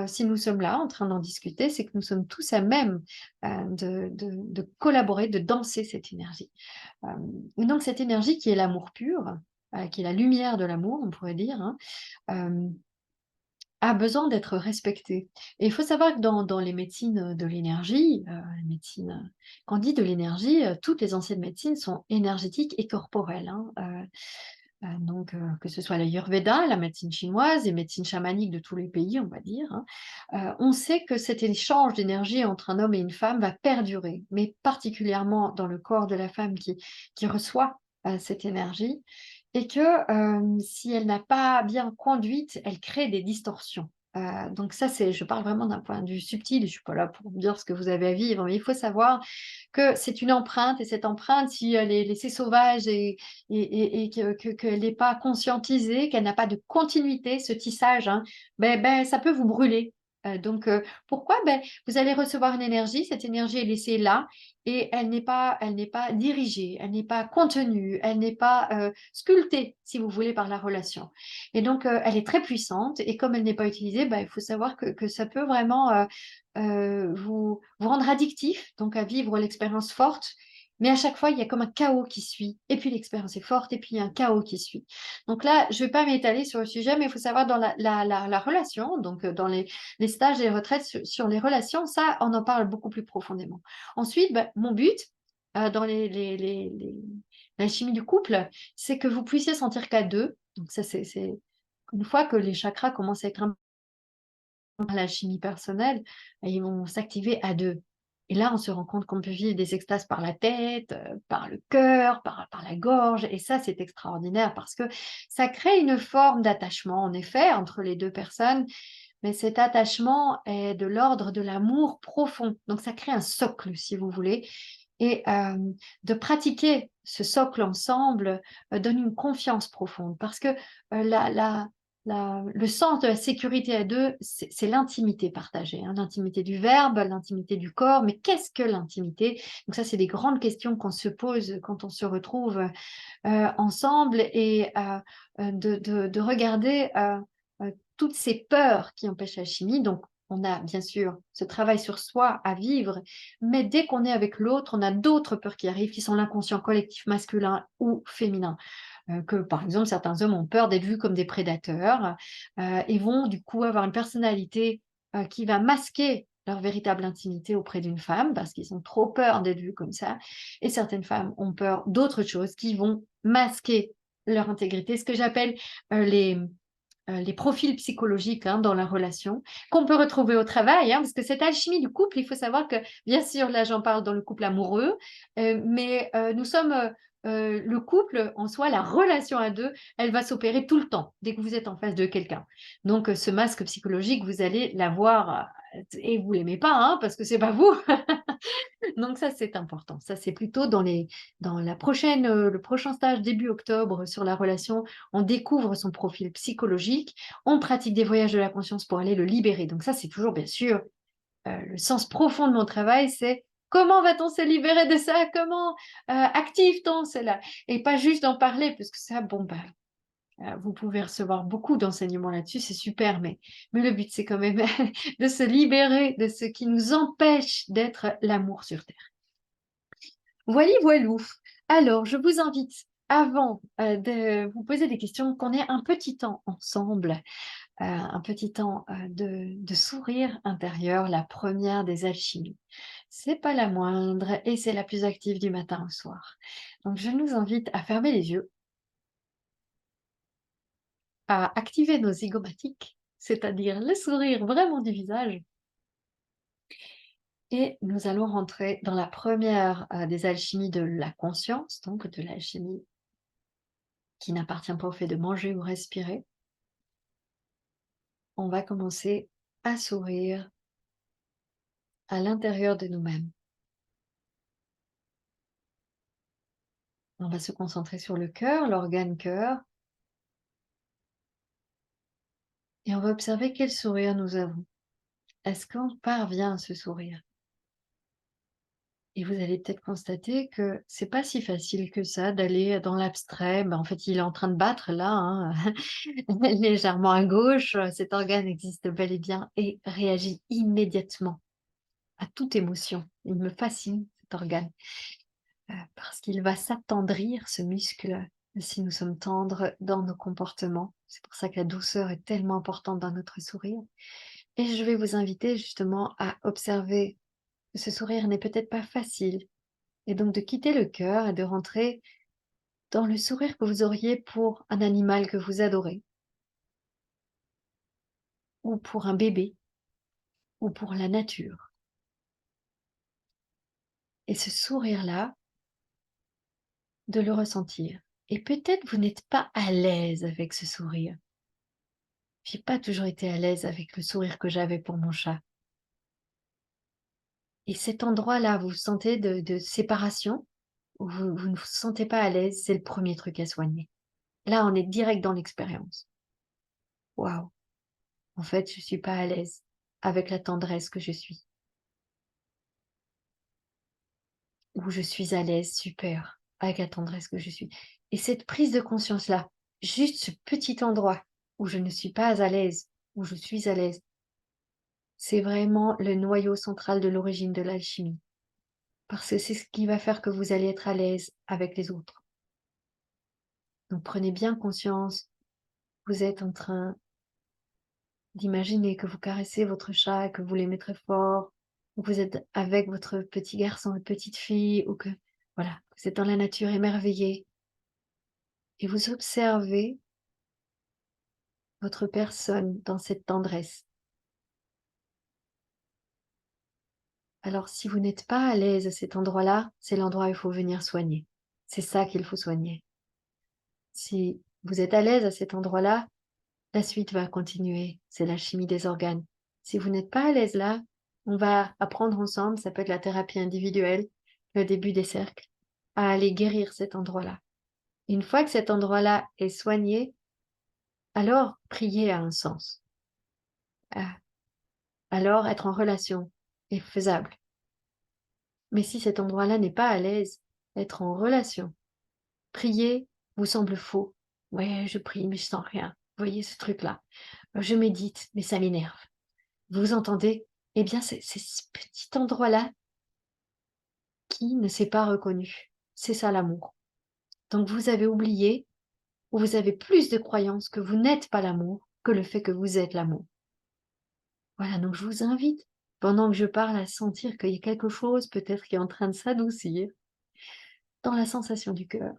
si nous sommes là en train d'en discuter, c'est que nous sommes tous à même de collaborer, de danser cette énergie. Donc, cette énergie qui est l'amour pur, qui est la lumière de l'amour, on pourrait dire, hein, a besoin d'être respectée. Et il faut savoir que dans les médecines de l'énergie, quand on dit de l'énergie, toutes les anciennes médecines sont énergétiques et corporelles, hein, donc, que ce soit l'Ayurveda, la médecine chinoise, les médecines chamaniques de tous les pays, on va dire, hein, on sait que cet échange d'énergie entre un homme et une femme va perdurer, mais particulièrement dans le corps de la femme qui reçoit cette énergie, et que si elle n'a pas bien conduite, elle crée des distorsions. Donc ça, je parle vraiment d'un point de vue subtil, je ne suis pas là pour vous dire ce que vous avez à vivre, mais il faut savoir que c'est une empreinte, et cette empreinte, si elle est laissée sauvage et qu'elle n'est pas conscientisée, qu'elle n'a pas de continuité, ce tissage, hein, ça peut vous brûler. Pourquoi? Vous allez recevoir une énergie, cette énergie est laissée là et elle n'est pas dirigée, elle n'est pas contenue, elle n'est pas, sculptée, si vous voulez, par la relation et elle est très puissante et comme elle n'est pas utilisée, il faut savoir que ça peut vraiment, vous rendre addictif, donc à vivre l'expérience forte, mais à chaque fois, il y a comme un chaos qui suit et puis l'expérience est forte et puis il y a un chaos qui suit. Donc là, je ne vais pas m'étaler sur le sujet, mais il faut savoir dans la relation, dans les stages et les retraites sur les relations, ça, on en parle beaucoup plus profondément. Ensuite, mon but dans la chimie du couple, c'est que vous puissiez sentir qu'à deux, donc ça, c'est une fois que les chakras commencent à être un peu dans la chimie personnelle, ils vont s'activer à deux. Et là, on se rend compte qu'on peut vivre des extases par la tête, par le cœur, par la gorge. Et ça, c'est extraordinaire parce que ça crée une forme d'attachement, en effet, entre les deux personnes. Mais cet attachement est de l'ordre de l'amour profond. Donc, ça crée un socle, si vous voulez. Et de pratiquer ce socle ensemble donne une confiance profonde parce que le sens de la sécurité à deux, c'est l'intimité partagée, hein, l'intimité du verbe, l'intimité du corps. Mais qu'est-ce que l'intimité? Donc ça, c'est des grandes questions qu'on se pose quand on se retrouve ensemble et de regarder toutes ces peurs qui empêchent la chimie. Donc, on a bien sûr ce travail sur soi à vivre, mais dès qu'on est avec l'autre, on a d'autres peurs qui arrivent, qui sont l'inconscient collectif masculin ou féminin. Que par exemple, certains hommes ont peur d'être vus comme des prédateurs et vont du coup avoir une personnalité qui va masquer leur véritable intimité auprès d'une femme parce qu'ils ont trop peur d'être vus comme ça. Et certaines femmes ont peur d'autres choses qui vont masquer leur intégrité, ce que j'appelle euh, les, les profils psychologiques dans la relation, qu'on peut retrouver au travail, parce que cette alchimie du couple, il faut savoir que, bien sûr, là j'en parle dans le couple amoureux, mais nous sommes le couple en soi, la relation à deux, elle va s'opérer tout le temps, dès que vous êtes en face de quelqu'un. Donc ce masque psychologique, vous allez l'avoir et vous l'aimez pas, parce que c'est pas vous. Donc ça, c'est important. Ça, c'est plutôt dans le prochain stage début octobre sur la relation. On découvre son profil psychologique, on pratique des voyages de la conscience pour aller le libérer. Donc ça, c'est toujours, bien sûr, le sens profond de mon travail, c'est comment va-t-on se libérer de ça? Comment active-t-on cela? Et pas juste d'en parler, parce que ça, vous pouvez recevoir beaucoup d'enseignements là-dessus, c'est super, mais le but, c'est quand même de se libérer de ce qui nous empêche d'être l'amour sur Terre. Voili voilou. Alors, je vous invite, avant de vous poser des questions, qu'on ait un petit temps ensemble, un petit temps de sourire intérieur, la première des alchimies. C'est pas la moindre et c'est la plus active du matin au soir. Donc, je nous invite à fermer les yeux, à activer nos zygomatiques, c'est-à-dire le sourire vraiment du visage. Et nous allons rentrer dans la première des alchimies de la conscience, donc de l'alchimie qui n'appartient pas au fait de manger ou respirer. On va commencer à sourire à l'intérieur de nous-mêmes. On va se concentrer sur le cœur, l'organe cœur, et on va observer quel sourire nous avons. Est-ce qu'on parvient à ce sourire? Et vous allez peut-être constater que c'est pas si facile que ça d'aller dans l'abstrait. En fait, il est en train de battre là, légèrement à gauche. Cet organe existe bel et bien et réagit immédiatement à toute émotion. Il me fascine, cet organe, parce qu'il va s'attendrir, ce muscle, si nous sommes tendres dans nos comportements. C'est pour ça que la douceur est tellement importante dans notre sourire. Et je vais vous inviter justement à observer que ce sourire n'est peut-être pas facile, et donc de quitter le cœur et de rentrer dans le sourire que vous auriez pour un animal que vous adorez, ou pour un bébé, ou pour la nature. Et ce sourire-là, de le ressentir. Et peut-être vous n'êtes pas à l'aise avec ce sourire. J'ai pas toujours été à l'aise avec le sourire que j'avais pour mon chat. Et cet endroit-là, vous sentez de séparation, où vous ne vous sentez pas à l'aise, c'est le premier truc à soigner. Là, on est direct dans l'expérience. Waouh! En fait, je suis pas à l'aise avec la tendresse que je suis. Ou je suis à l'aise, super, avec la tendresse que je suis. Et cette prise de conscience-là, juste ce petit endroit où je ne suis pas à l'aise, où je suis à l'aise, c'est vraiment le noyau central de l'origine de l'alchimie. Parce que c'est ce qui va faire que vous allez être à l'aise avec les autres. Donc prenez bien conscience, vous êtes en train d'imaginer que vous caressez votre chat, que vous l'aimez très fort, ou que vous êtes avec votre petit garçon, votre petite fille, ou que voilà, vous êtes dans la nature émerveillée et vous observez votre personne dans cette tendresse. Alors si vous n'êtes pas à l'aise à cet endroit-là, c'est l'endroit où il faut venir soigner. C'est ça qu'il faut soigner. Si vous êtes à l'aise à cet endroit-là, la suite va continuer, c'est la chimie des organes. Si vous n'êtes pas à l'aise là, on va apprendre ensemble, ça peut être la thérapie individuelle, le début des cercles, à aller guérir cet endroit-là. Une fois que cet endroit-là est soigné, alors prier a un sens. Ah, alors être en relation est faisable. Mais si cet endroit-là n'est pas à l'aise, être en relation, prier vous semble faux. Ouais, je prie, mais je sens rien. Vous voyez ce truc-là. Je médite, mais ça m'énerve. Vous entendez? Eh bien, c'est ce petit endroit-là qui ne s'est pas reconnu. C'est ça l'amour. Donc vous avez oublié, ou vous avez plus de croyances que vous n'êtes pas l'amour, que le fait que vous êtes l'amour. Voilà, donc je vous invite, pendant que je parle, à sentir qu'il y a quelque chose peut-être qui est en train de s'adoucir dans la sensation du cœur,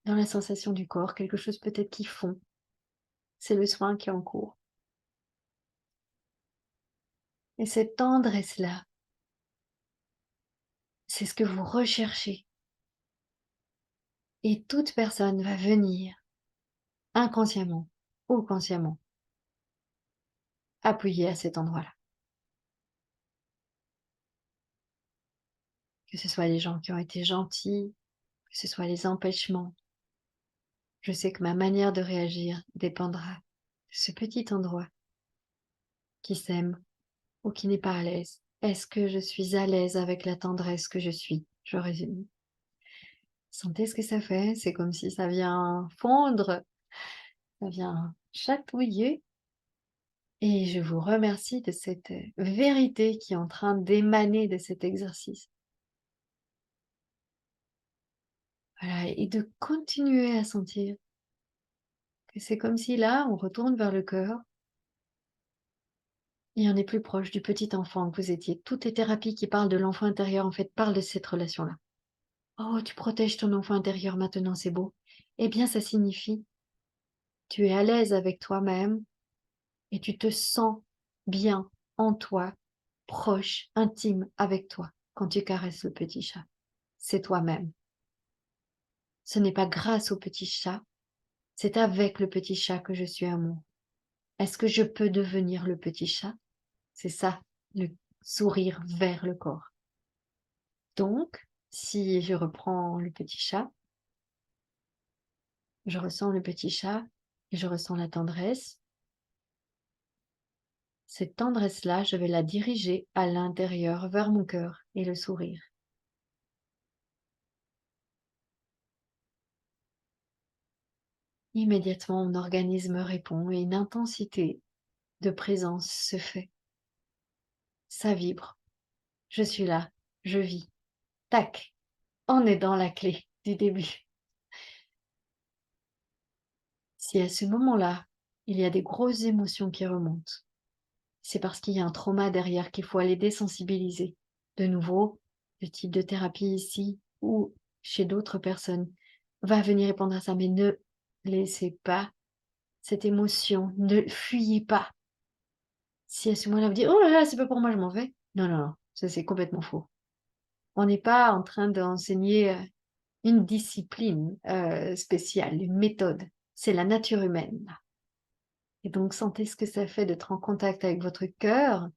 dans la sensation du corps, quelque chose peut-être qui fond. C'est le soin qui est en cours. Et cette tendresse-là, c'est ce que vous recherchez. Et toute personne va venir, inconsciemment ou consciemment, appuyer à cet endroit-là. Que ce soit les gens qui ont été gentils, que ce soit les empêchements. Je sais que ma manière de réagir dépendra de ce petit endroit qui s'aime ou qui n'est pas à l'aise. Est-ce que je suis à l'aise avec la tendresse que je suis? Je résume. Sentez ce que ça fait, c'est comme si ça vient fondre, ça vient chatouiller. Et je vous remercie de cette vérité qui est en train d'émaner de cet exercice. Voilà, et de continuer à sentir que c'est comme si là, on retourne vers le cœur et on est plus proche du petit enfant que vous étiez. Toutes les thérapies qui parlent de l'enfant intérieur, en fait, parlent de cette relation-là. Oh, tu protèges ton enfant intérieur maintenant, c'est beau. Eh bien, ça signifie, tu es à l'aise avec toi-même et tu te sens bien en toi, proche, intime avec toi quand tu caresses le petit chat. C'est toi-même. Ce n'est pas grâce au petit chat, c'est avec le petit chat que je suis amour. Est-ce que je peux devenir le petit chat? C'est ça, le sourire vers le corps. Donc, si je reprends le petit chat, je ressens le petit chat et je ressens la tendresse. Cette tendresse-là, je vais la diriger à l'intérieur vers mon cœur et le sourire. Immédiatement, mon organisme répond et une intensité de présence se fait. Ça vibre. Je suis là, je vis. Tac, on est dans la clé du début. Si à ce moment-là, il y a des grosses émotions qui remontent, c'est parce qu'il y a un trauma derrière qu'il faut aller désensibiliser. De nouveau, le type de thérapie ici ou chez d'autres personnes va venir répondre à ça, mais ne laissez pas cette émotion, ne fuyez pas. Si à ce moment-là vous dites oh là là, c'est pas pour moi, je m'en vais. Non, non, non, ça c'est complètement faux. On n'est pas en train d'enseigner une discipline spéciale, une méthode. C'est la nature humaine. Et donc, sentez ce que ça fait d'être en contact avec votre cœur,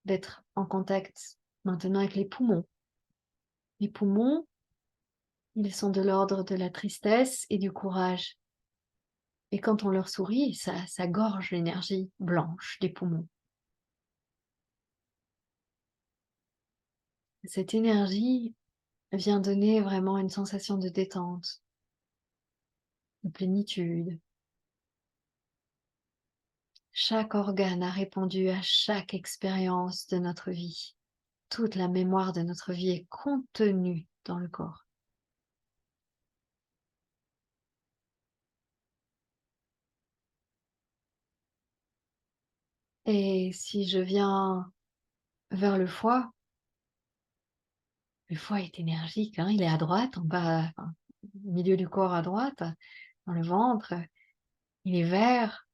d'être en contact maintenant avec les poumons. Les poumons, ils sont de l'ordre de la tristesse et du courage. Et quand on leur sourit, ça gorge l'énergie blanche des poumons. Cette énergie vient donner vraiment une sensation de détente, de plénitude. Chaque organe a répondu à chaque expérience de notre vie. Toute la mémoire de notre vie est contenue dans le corps. Et si je viens vers le foie est énergique, hein, il est à droite, en bas, enfin, au milieu du corps à droite, dans le ventre, il est vert.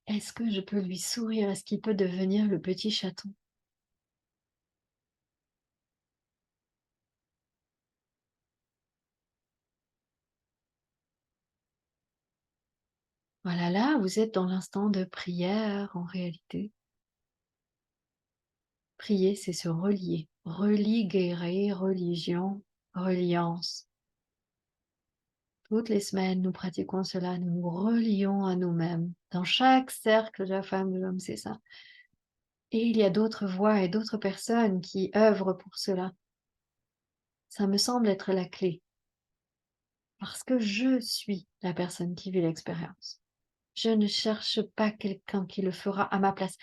Est-ce que je peux lui sourire? Est-ce qu'il peut devenir le petit chaton? Voilà, là, vous êtes dans l'instant de prière en réalité. Prier, c'est se relier. Religuer, religion, reliance. Toutes les semaines, nous pratiquons cela, nous nous relions à nous-mêmes. Dans chaque cercle de la femme, de l'homme, c'est ça. Et il y a d'autres voix et d'autres personnes qui œuvrent pour cela. Ça me semble être la clé, parce que je suis la personne qui vit l'expérience. Je ne cherche pas quelqu'un qui le fera à ma place.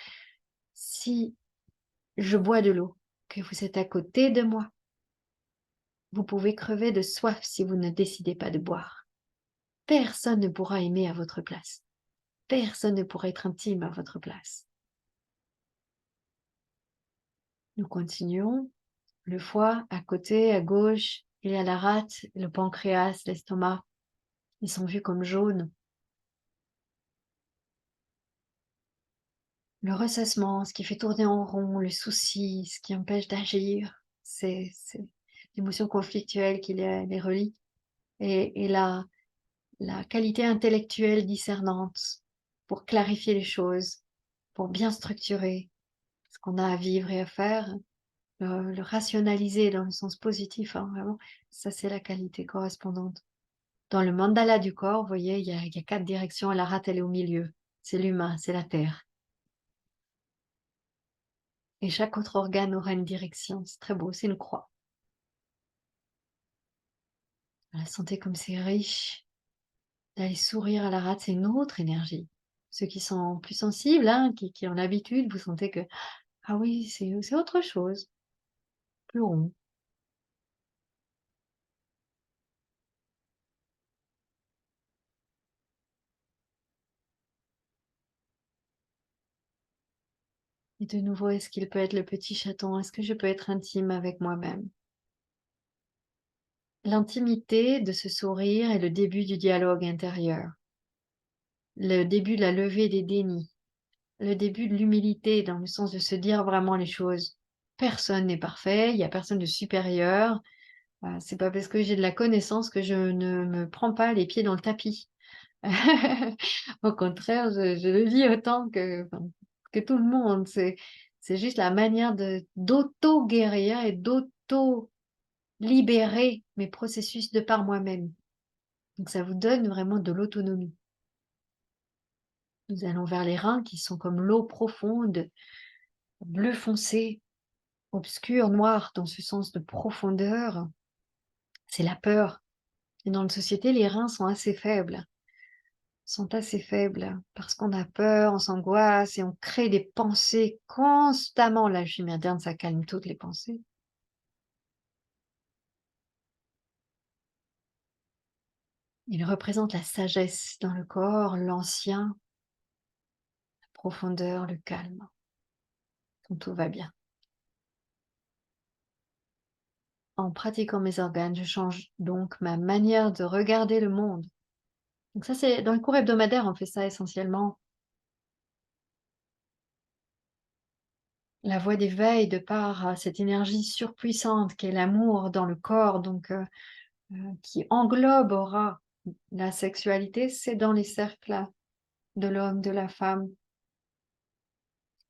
Si je bois de l'eau, que vous êtes à côté de moi, vous pouvez crever de soif si vous ne décidez pas de boire. Personne ne pourra aimer à votre place. Personne ne pourra être intime à votre place. Nous continuons. Le foie, à côté, à gauche, il y a la rate, le pancréas, l'estomac. Ils sont vus comme jaunes. Le ressassement, ce qui fait tourner en rond, le souci, ce qui empêche d'agir, c'est l'émotion conflictuelle qui les relie. Et la qualité intellectuelle discernante pour clarifier les choses, pour bien structurer ce qu'on a à vivre et à faire, le rationaliser dans le sens positif, hein, vraiment, ça c'est la qualité correspondante. Dans le mandala du corps, vous voyez, il y a 4 directions et la rate, elle est au milieu. C'est l'humain, c'est la terre. Et chaque autre organe aura une direction. C'est très beau, c'est une croix. Voilà, sentez comme c'est riche. D'aller sourire à la rate, c'est une autre énergie. Ceux qui sont plus sensibles, hein, qui ont l'habitude, vous sentez que, ah oui, c'est autre chose, plus rond. Et de nouveau, est-ce qu'il peut être le petit chaton? Est-ce que je peux être intime avec moi-même? L'intimité de ce sourire est le début du dialogue intérieur, le début de la levée des dénis, le début de l'humilité dans le sens de se dire vraiment les choses. Personne n'est parfait, il y a personne de supérieur. C'est pas parce que j'ai de la connaissance que je ne me prends pas les pieds dans le tapis. Au contraire, je le vis autant que tout le monde. C'est juste la manière d'auto-guérir et d'auto-libérer mes processus de par moi-même. Donc ça vous donne vraiment de l'autonomie. Nous allons vers les reins qui sont comme l'eau profonde, bleu foncé, obscur, noir, dans ce sens de profondeur. C'est la peur. Et dans notre société, les reins sont assez faibles parce qu'on a peur, on s'angoisse et on crée des pensées constamment. La chimie interne, ça calme toutes les pensées. Il représente la sagesse dans le corps, l'ancien, la profondeur, le calme, quand tout va bien. En pratiquant mes organes, je change donc ma manière de regarder le monde. Donc ça, c'est dans le cours hebdomadaire, on fait ça essentiellement. La voie d'éveil de par cette énergie surpuissante qu'est l'amour dans le corps, donc qui englobera la sexualité, c'est dans les cercles de l'homme, de la femme,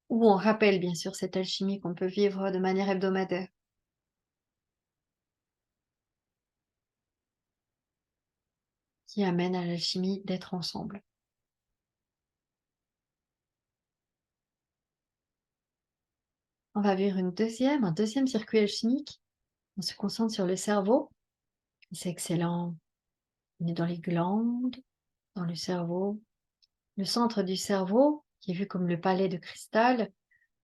où on rappelle bien sûr cette alchimie qu'on peut vivre de manière hebdomadaire, qui amène à l'alchimie d'être ensemble. On va vivre un deuxième circuit alchimique. On se concentre sur le cerveau. C'est excellent. On est dans les glandes, dans le cerveau. Le centre du cerveau, qui est vu comme le palais de cristal,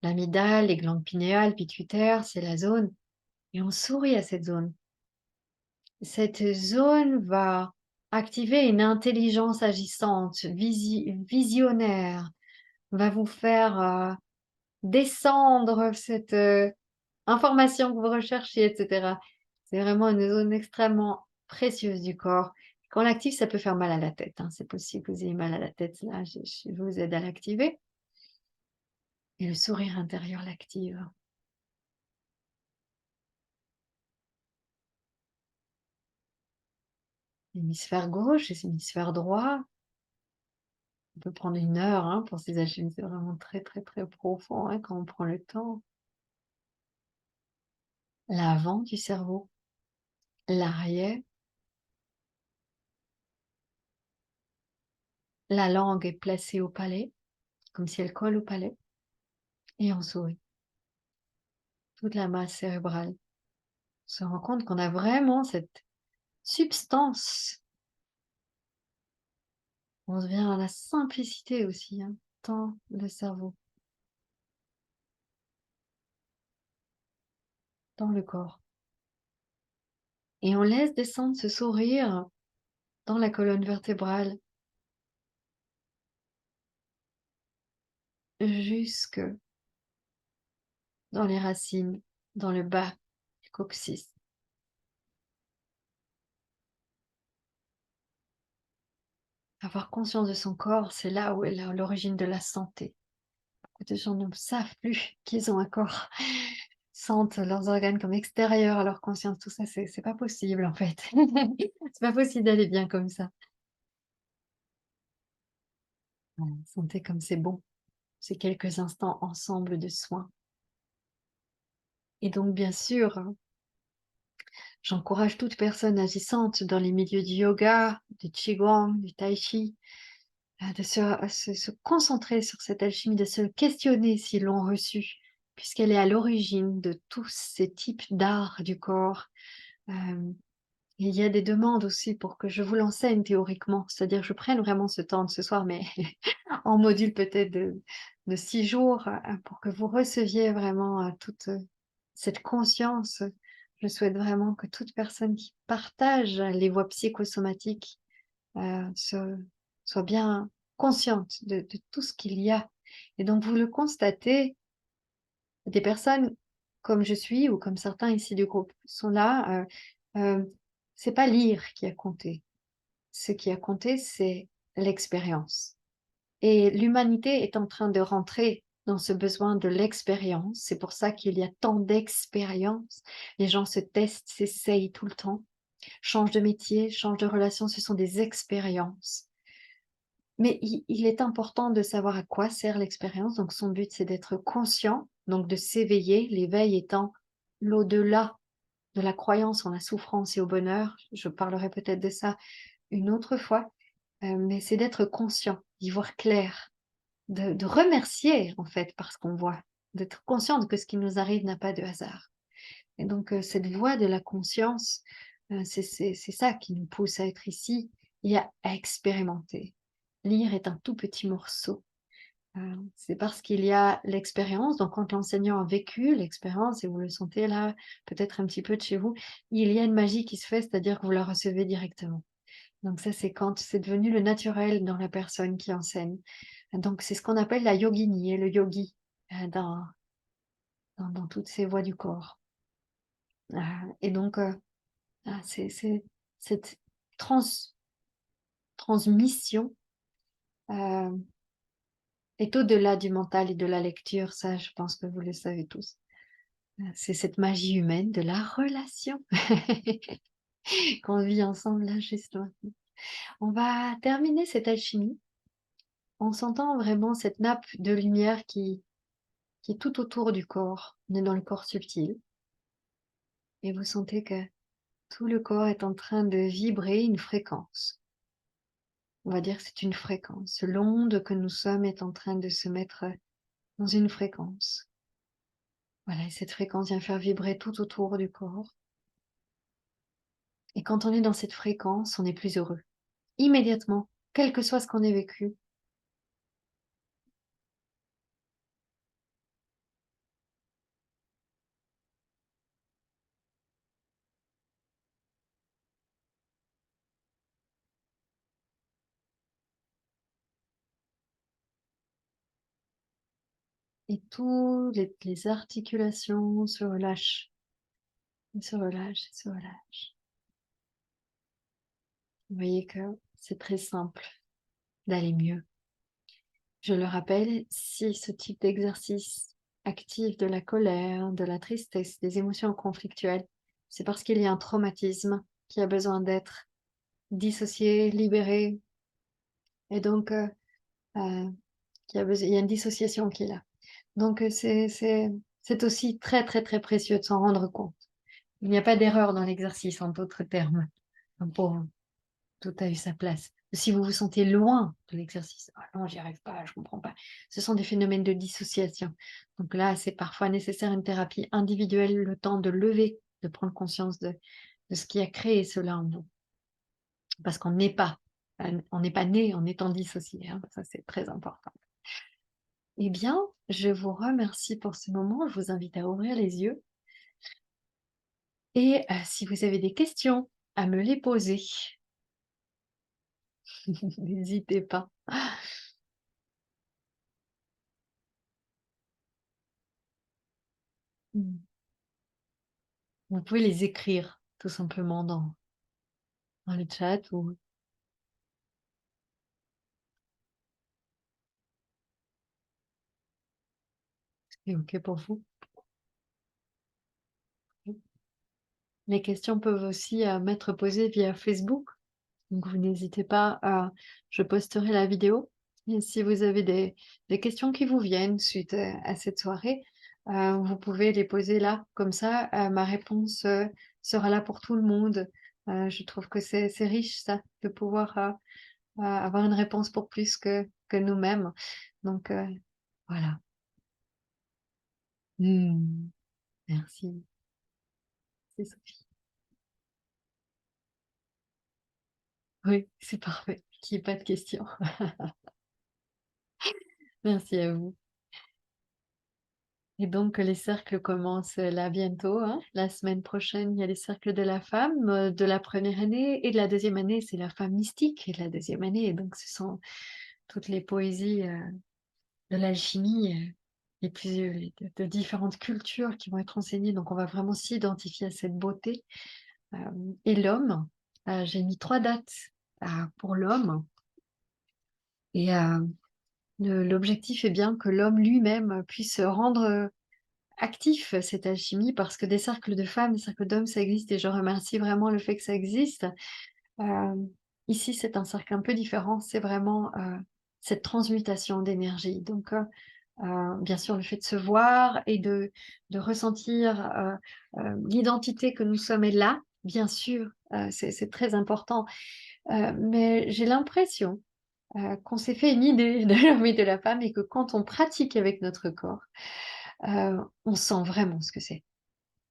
l'amygdale, les glandes pinéales, pituitaires, c'est la zone. Et on sourit à cette zone. Cette zone va activer une intelligence agissante, visionnaire, va vous faire descendre cette information que vous recherchez, etc. C'est vraiment une zone extrêmement précieuse du corps. Quand on l'active, ça peut faire mal à la tête, hein. C'est possible que vous ayez mal à la tête. Là, je vous aide à l'activer. Et le sourire intérieur l'active. L'hémisphère gauche et l'hémisphère droit. On peut prendre 1 heure hein, pour ces alchimies. C'est vraiment très, très, très profond hein, quand on prend le temps. L'avant du cerveau, l'arrière. La langue est placée au palais, comme si elle colle au palais. Et on sourit. Toute la masse cérébrale. On se rend compte qu'on a vraiment cette substance. On revient à la simplicité aussi, hein, dans le cerveau, dans le corps. Et on laisse descendre ce sourire dans la colonne vertébrale, jusque dans les racines, dans le bas du coccyx. Avoir conscience de son corps, c'est là où est l'origine de la santé. Beaucoup de gens ne savent plus qu'ils ont un corps, sentent leurs organes comme extérieurs à leur conscience. Tout ça, c'est pas possible en fait. C'est pas possible d'aller bien comme ça. Voilà, sentez comme c'est bon, ces quelques instants ensemble de soins. Et donc, bien sûr, hein, j'encourage toute personne agissante dans les milieux du yoga, du qigong, du tai chi, de se concentrer sur cette alchimie, de se questionner s'ils l'ont reçue, puisqu'elle est à l'origine de tous ces types d'arts du corps. Il y a des demandes aussi pour que je vous l'enseigne théoriquement, c'est-à-dire que je prenne vraiment ce temps de ce soir, mais en module peut-être de 6 jours, pour que vous receviez vraiment toute cette conscience. Je souhaite vraiment que toute personne qui partage les voies psychosomatiques se soit bien consciente de tout ce qu'il y a. Et donc vous le constatez, des personnes comme je suis ou comme certains ici du groupe sont là, c'est pas lire qui a compté. Ce qui a compté, c'est l'expérience. Et l'humanité est en train de rentrer dans ce besoin de l'expérience. C'est pour ça qu'il y a tant d'expériences. Les gens se testent, s'essayent tout le temps, changent de métier, changent de relation. Ce sont des expériences. Mais il est important de savoir à quoi sert l'expérience. Donc, son but, c'est d'être conscient, donc de s'éveiller, l'éveil étant l'au-delà de la croyance en la souffrance et au bonheur. Je parlerai peut-être de ça une autre fois, mais c'est d'être conscient, d'y voir clair, de remercier en fait par ce qu'on voit, d'être consciente que ce qui nous arrive n'a pas de hasard. Et donc cette voie de la conscience, c'est ça qui nous pousse à être ici et à expérimenter. Lire est un tout petit morceau. C'est parce qu'il y a l'expérience, donc quand l'enseignant a vécu l'expérience et vous le sentez là, peut-être un petit peu de chez vous, il y a une magie qui se fait, c'est-à-dire que vous la recevez directement. Donc ça, c'est quand c'est devenu le naturel dans la personne qui enseigne. Donc c'est ce qu'on appelle la yogini et le yogi dans toutes ces voies du corps. Et donc c'est cette trans transmission est au-delà du mental et de la lecture, ça je pense que vous le savez tous. C'est cette magie humaine de la relation qu'on vit ensemble là juste maintenant. On va terminer cette alchimie en sentant vraiment cette nappe de lumière qui est tout autour du corps. On est dans le corps subtil et vous sentez que tout le corps est en train de vibrer une fréquence. On va dire que c'est une fréquence. L'onde que nous sommes est en train de se mettre dans une fréquence. Voilà, et cette fréquence vient faire vibrer tout autour du corps. Et quand on est dans cette fréquence, on est plus heureux. Immédiatement, quel que soit ce qu'on ait vécu. Et toutes les articulations se relâchent, et se relâchent, et se relâchent. Vous voyez que c'est très simple d'aller mieux. Je le rappelle, si ce type d'exercice active de la colère, de la tristesse, des émotions conflictuelles, c'est parce qu'il y a un traumatisme qui a besoin d'être dissocié, libéré, et donc il y a une dissociation qui est là. Donc c'est aussi très, très, très précieux de s'en rendre compte. Il n'y a pas d'erreur dans l'exercice, en d'autres termes. Pour tout a eu sa place. Si vous vous sentez loin de l'exercice, ah non, j'y arrive pas, je comprends pas. Ce sont des phénomènes de dissociation. Donc là, c'est parfois nécessaire une thérapie individuelle, le temps de lever, de prendre conscience de ce qui a créé cela en vous. Parce on n'est pas né en étant dissocié, hein, ça c'est très important. Eh bien, je vous remercie pour ce moment. Je vous invite à ouvrir les yeux et si vous avez des questions, à me les poser. N'hésitez pas. Mmh. Vous pouvez les écrire tout simplement dans le chat ou c'est OK pour vous. Mmh. Les questions peuvent aussi, m'être posées via Facebook, donc vous n'hésitez pas à je posterai la vidéo et si vous avez des questions qui vous viennent suite, à cette soirée, vous pouvez les poser là. Comme ça, ma réponse, sera là pour tout le monde. Je trouve que c'est riche ça, de pouvoir, avoir une réponse pour plus que nous-mêmes. Donc, voilà. Mmh. Merci, c'est Sophie. Oui, c'est parfait, qu'il y ait pas de questions. Merci à vous. Et donc les cercles commencent, là bientôt, hein. La semaine prochaine, il y a les cercles de la femme, de la première année et de la deuxième année, c'est la femme mystique et de la deuxième année. Et donc ce sont toutes les poésies, de l'alchimie, les plus, de différentes cultures qui vont être enseignées. Donc on va vraiment s'identifier à cette beauté. Et l'homme, j'ai mis 3 dates, pour l'homme et l'objectif est bien que l'homme lui-même puisse rendre actif cette alchimie parce que des cercles de femmes, des cercles d'hommes, ça existe et je remercie vraiment le fait que ça existe. Hem, Ici, c'est un cercle un peu différent, c'est vraiment, cette transmutation d'énergie. Donc, bien sûr, le fait de se voir et de ressentir, l'identité que nous sommes est là, bien sûr, c'est très important. Mais j'ai l'impression, qu'on s'est fait une idée de l'homme et de la femme et que quand on pratique avec notre corps, on sent vraiment ce que c'est.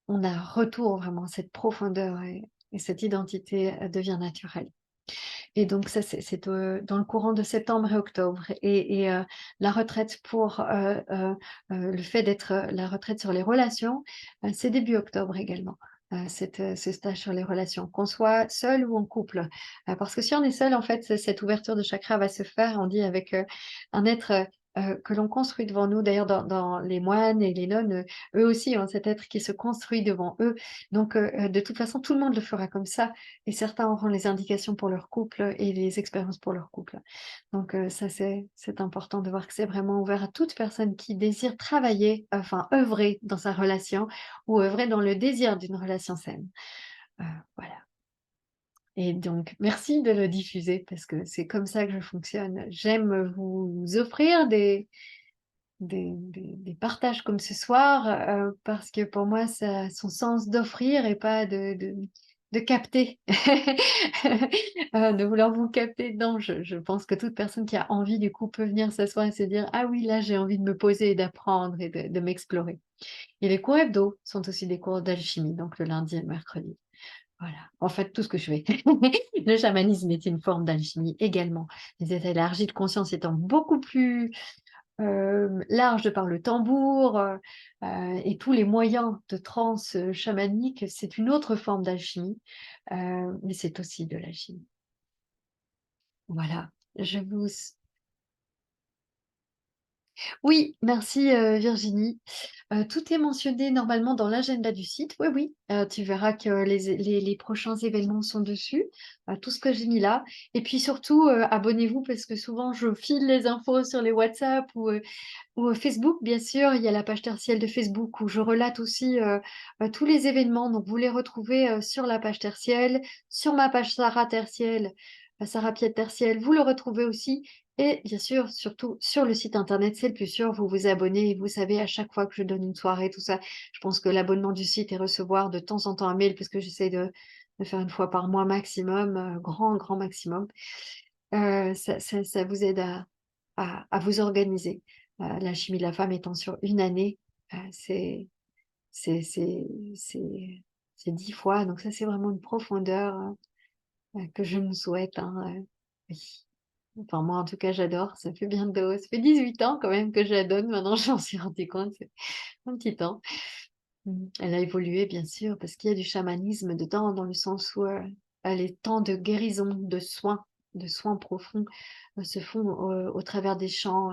On a un retour vraiment à cette profondeur et cette identité, devient naturelle. Et donc ça, c'est, dans le courant de septembre et octobre et la retraite pour, le fait d'être, la retraite sur les relations, c'est début octobre également, ce stage sur les relations, qu'on soit seul ou en couple. Parce que si on est seul, en fait, cette ouverture de chakra va se faire, on dit, avec, un être, que l'on construit devant nous. D'ailleurs, dans les moines et les nonnes, eux aussi ont cet être qui se construit devant eux. Donc, de toute façon, tout le monde le fera comme ça et certains auront les indications pour leur couple et les expériences pour leur couple. Donc ça, c'est important de voir que c'est vraiment ouvert à toute personne qui désire travailler, enfin œuvrer dans sa relation ou œuvrer dans le désir d'une relation saine. Heu, voilà et donc merci de le diffuser parce que c'est comme ça que je fonctionne. J'aime vous offrir des partages comme ce soir, parce que pour moi ça a son sens d'offrir et pas de de capter, de vouloir vous capter dedans. Je pense que toute personne qui a envie, du coup, peut venir s'asseoir et se dire: «Ah oui, là, j'ai envie de me poser et d'apprendre et de m'explorer». Et les cours hebdo sont aussi des cours d'alchimie, donc le lundi et le mercredi. Voilà, en fait, tout ce que je fais. Le chamanisme est une forme d'alchimie également. Les états élargis de conscience étant beaucoup plus large de par le tambour, et tous les moyens de transe, chamanique, c'est une autre forme d'alchimie, mais c'est aussi de l'alchimie. Voilà, je vous s oui, merci, Virginie. Tout est mentionné normalement dans l'agenda du site. Oui, oui, tu verras que les prochains événements sont dessus, tout ce que j'ai mis là et puis surtout, abonnez-vous parce que souvent je file les infos sur les WhatsApp ou Facebook, bien sûr, il y a la page tertielle de Facebook où je relate aussi, tous les événements. Donc vous les retrouvez, sur la page tertielle, sur ma page Sarah tertielle, Sarah Piette tertielle, vous le retrouvez aussi et bien sûr, surtout sur le site internet, c'est le plus sûr, vous vous abonnez et vous savez à chaque fois que je donne une soirée, tout ça. Je pense que l'abonnement du site et recevoir de temps en temps un mail parce que j'essaie de faire une fois par mois maximum, grand maximum. Ça vous aide à vous organiser. L'alchimie de la femme étant sur une année, c'est c'est c'est c'est c'est 10 fois, donc ça, c'est vraiment une profondeur, que je nous souhaite, hein, oui. Enfin, moi, en tout cas, j'adore. Ça fait 18 ans quand même que je la donne maintenant, je m'en suis rendu compte, c'est un petit temps. Elle a évolué bien sûr, parce qu'il y a du chamanisme dedans, dans le sens où, les temps de guérison, de soins profonds, se font au travers des chants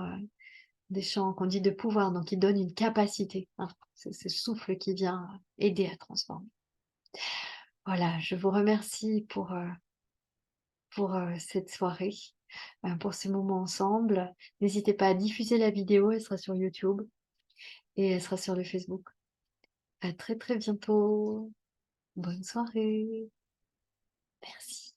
qu'on dit de pouvoir, donc ils donnent une capacité, hein. C'est ce souffle qui vient aider à transformer. Voilà, je vous remercie pour, cette soirée, pour ce moment ensemble. N'hésitez pas à diffuser la vidéo, elle sera sur YouTube et elle sera sur le Facebook. À très, très bientôt. Bonne soirée. Merci.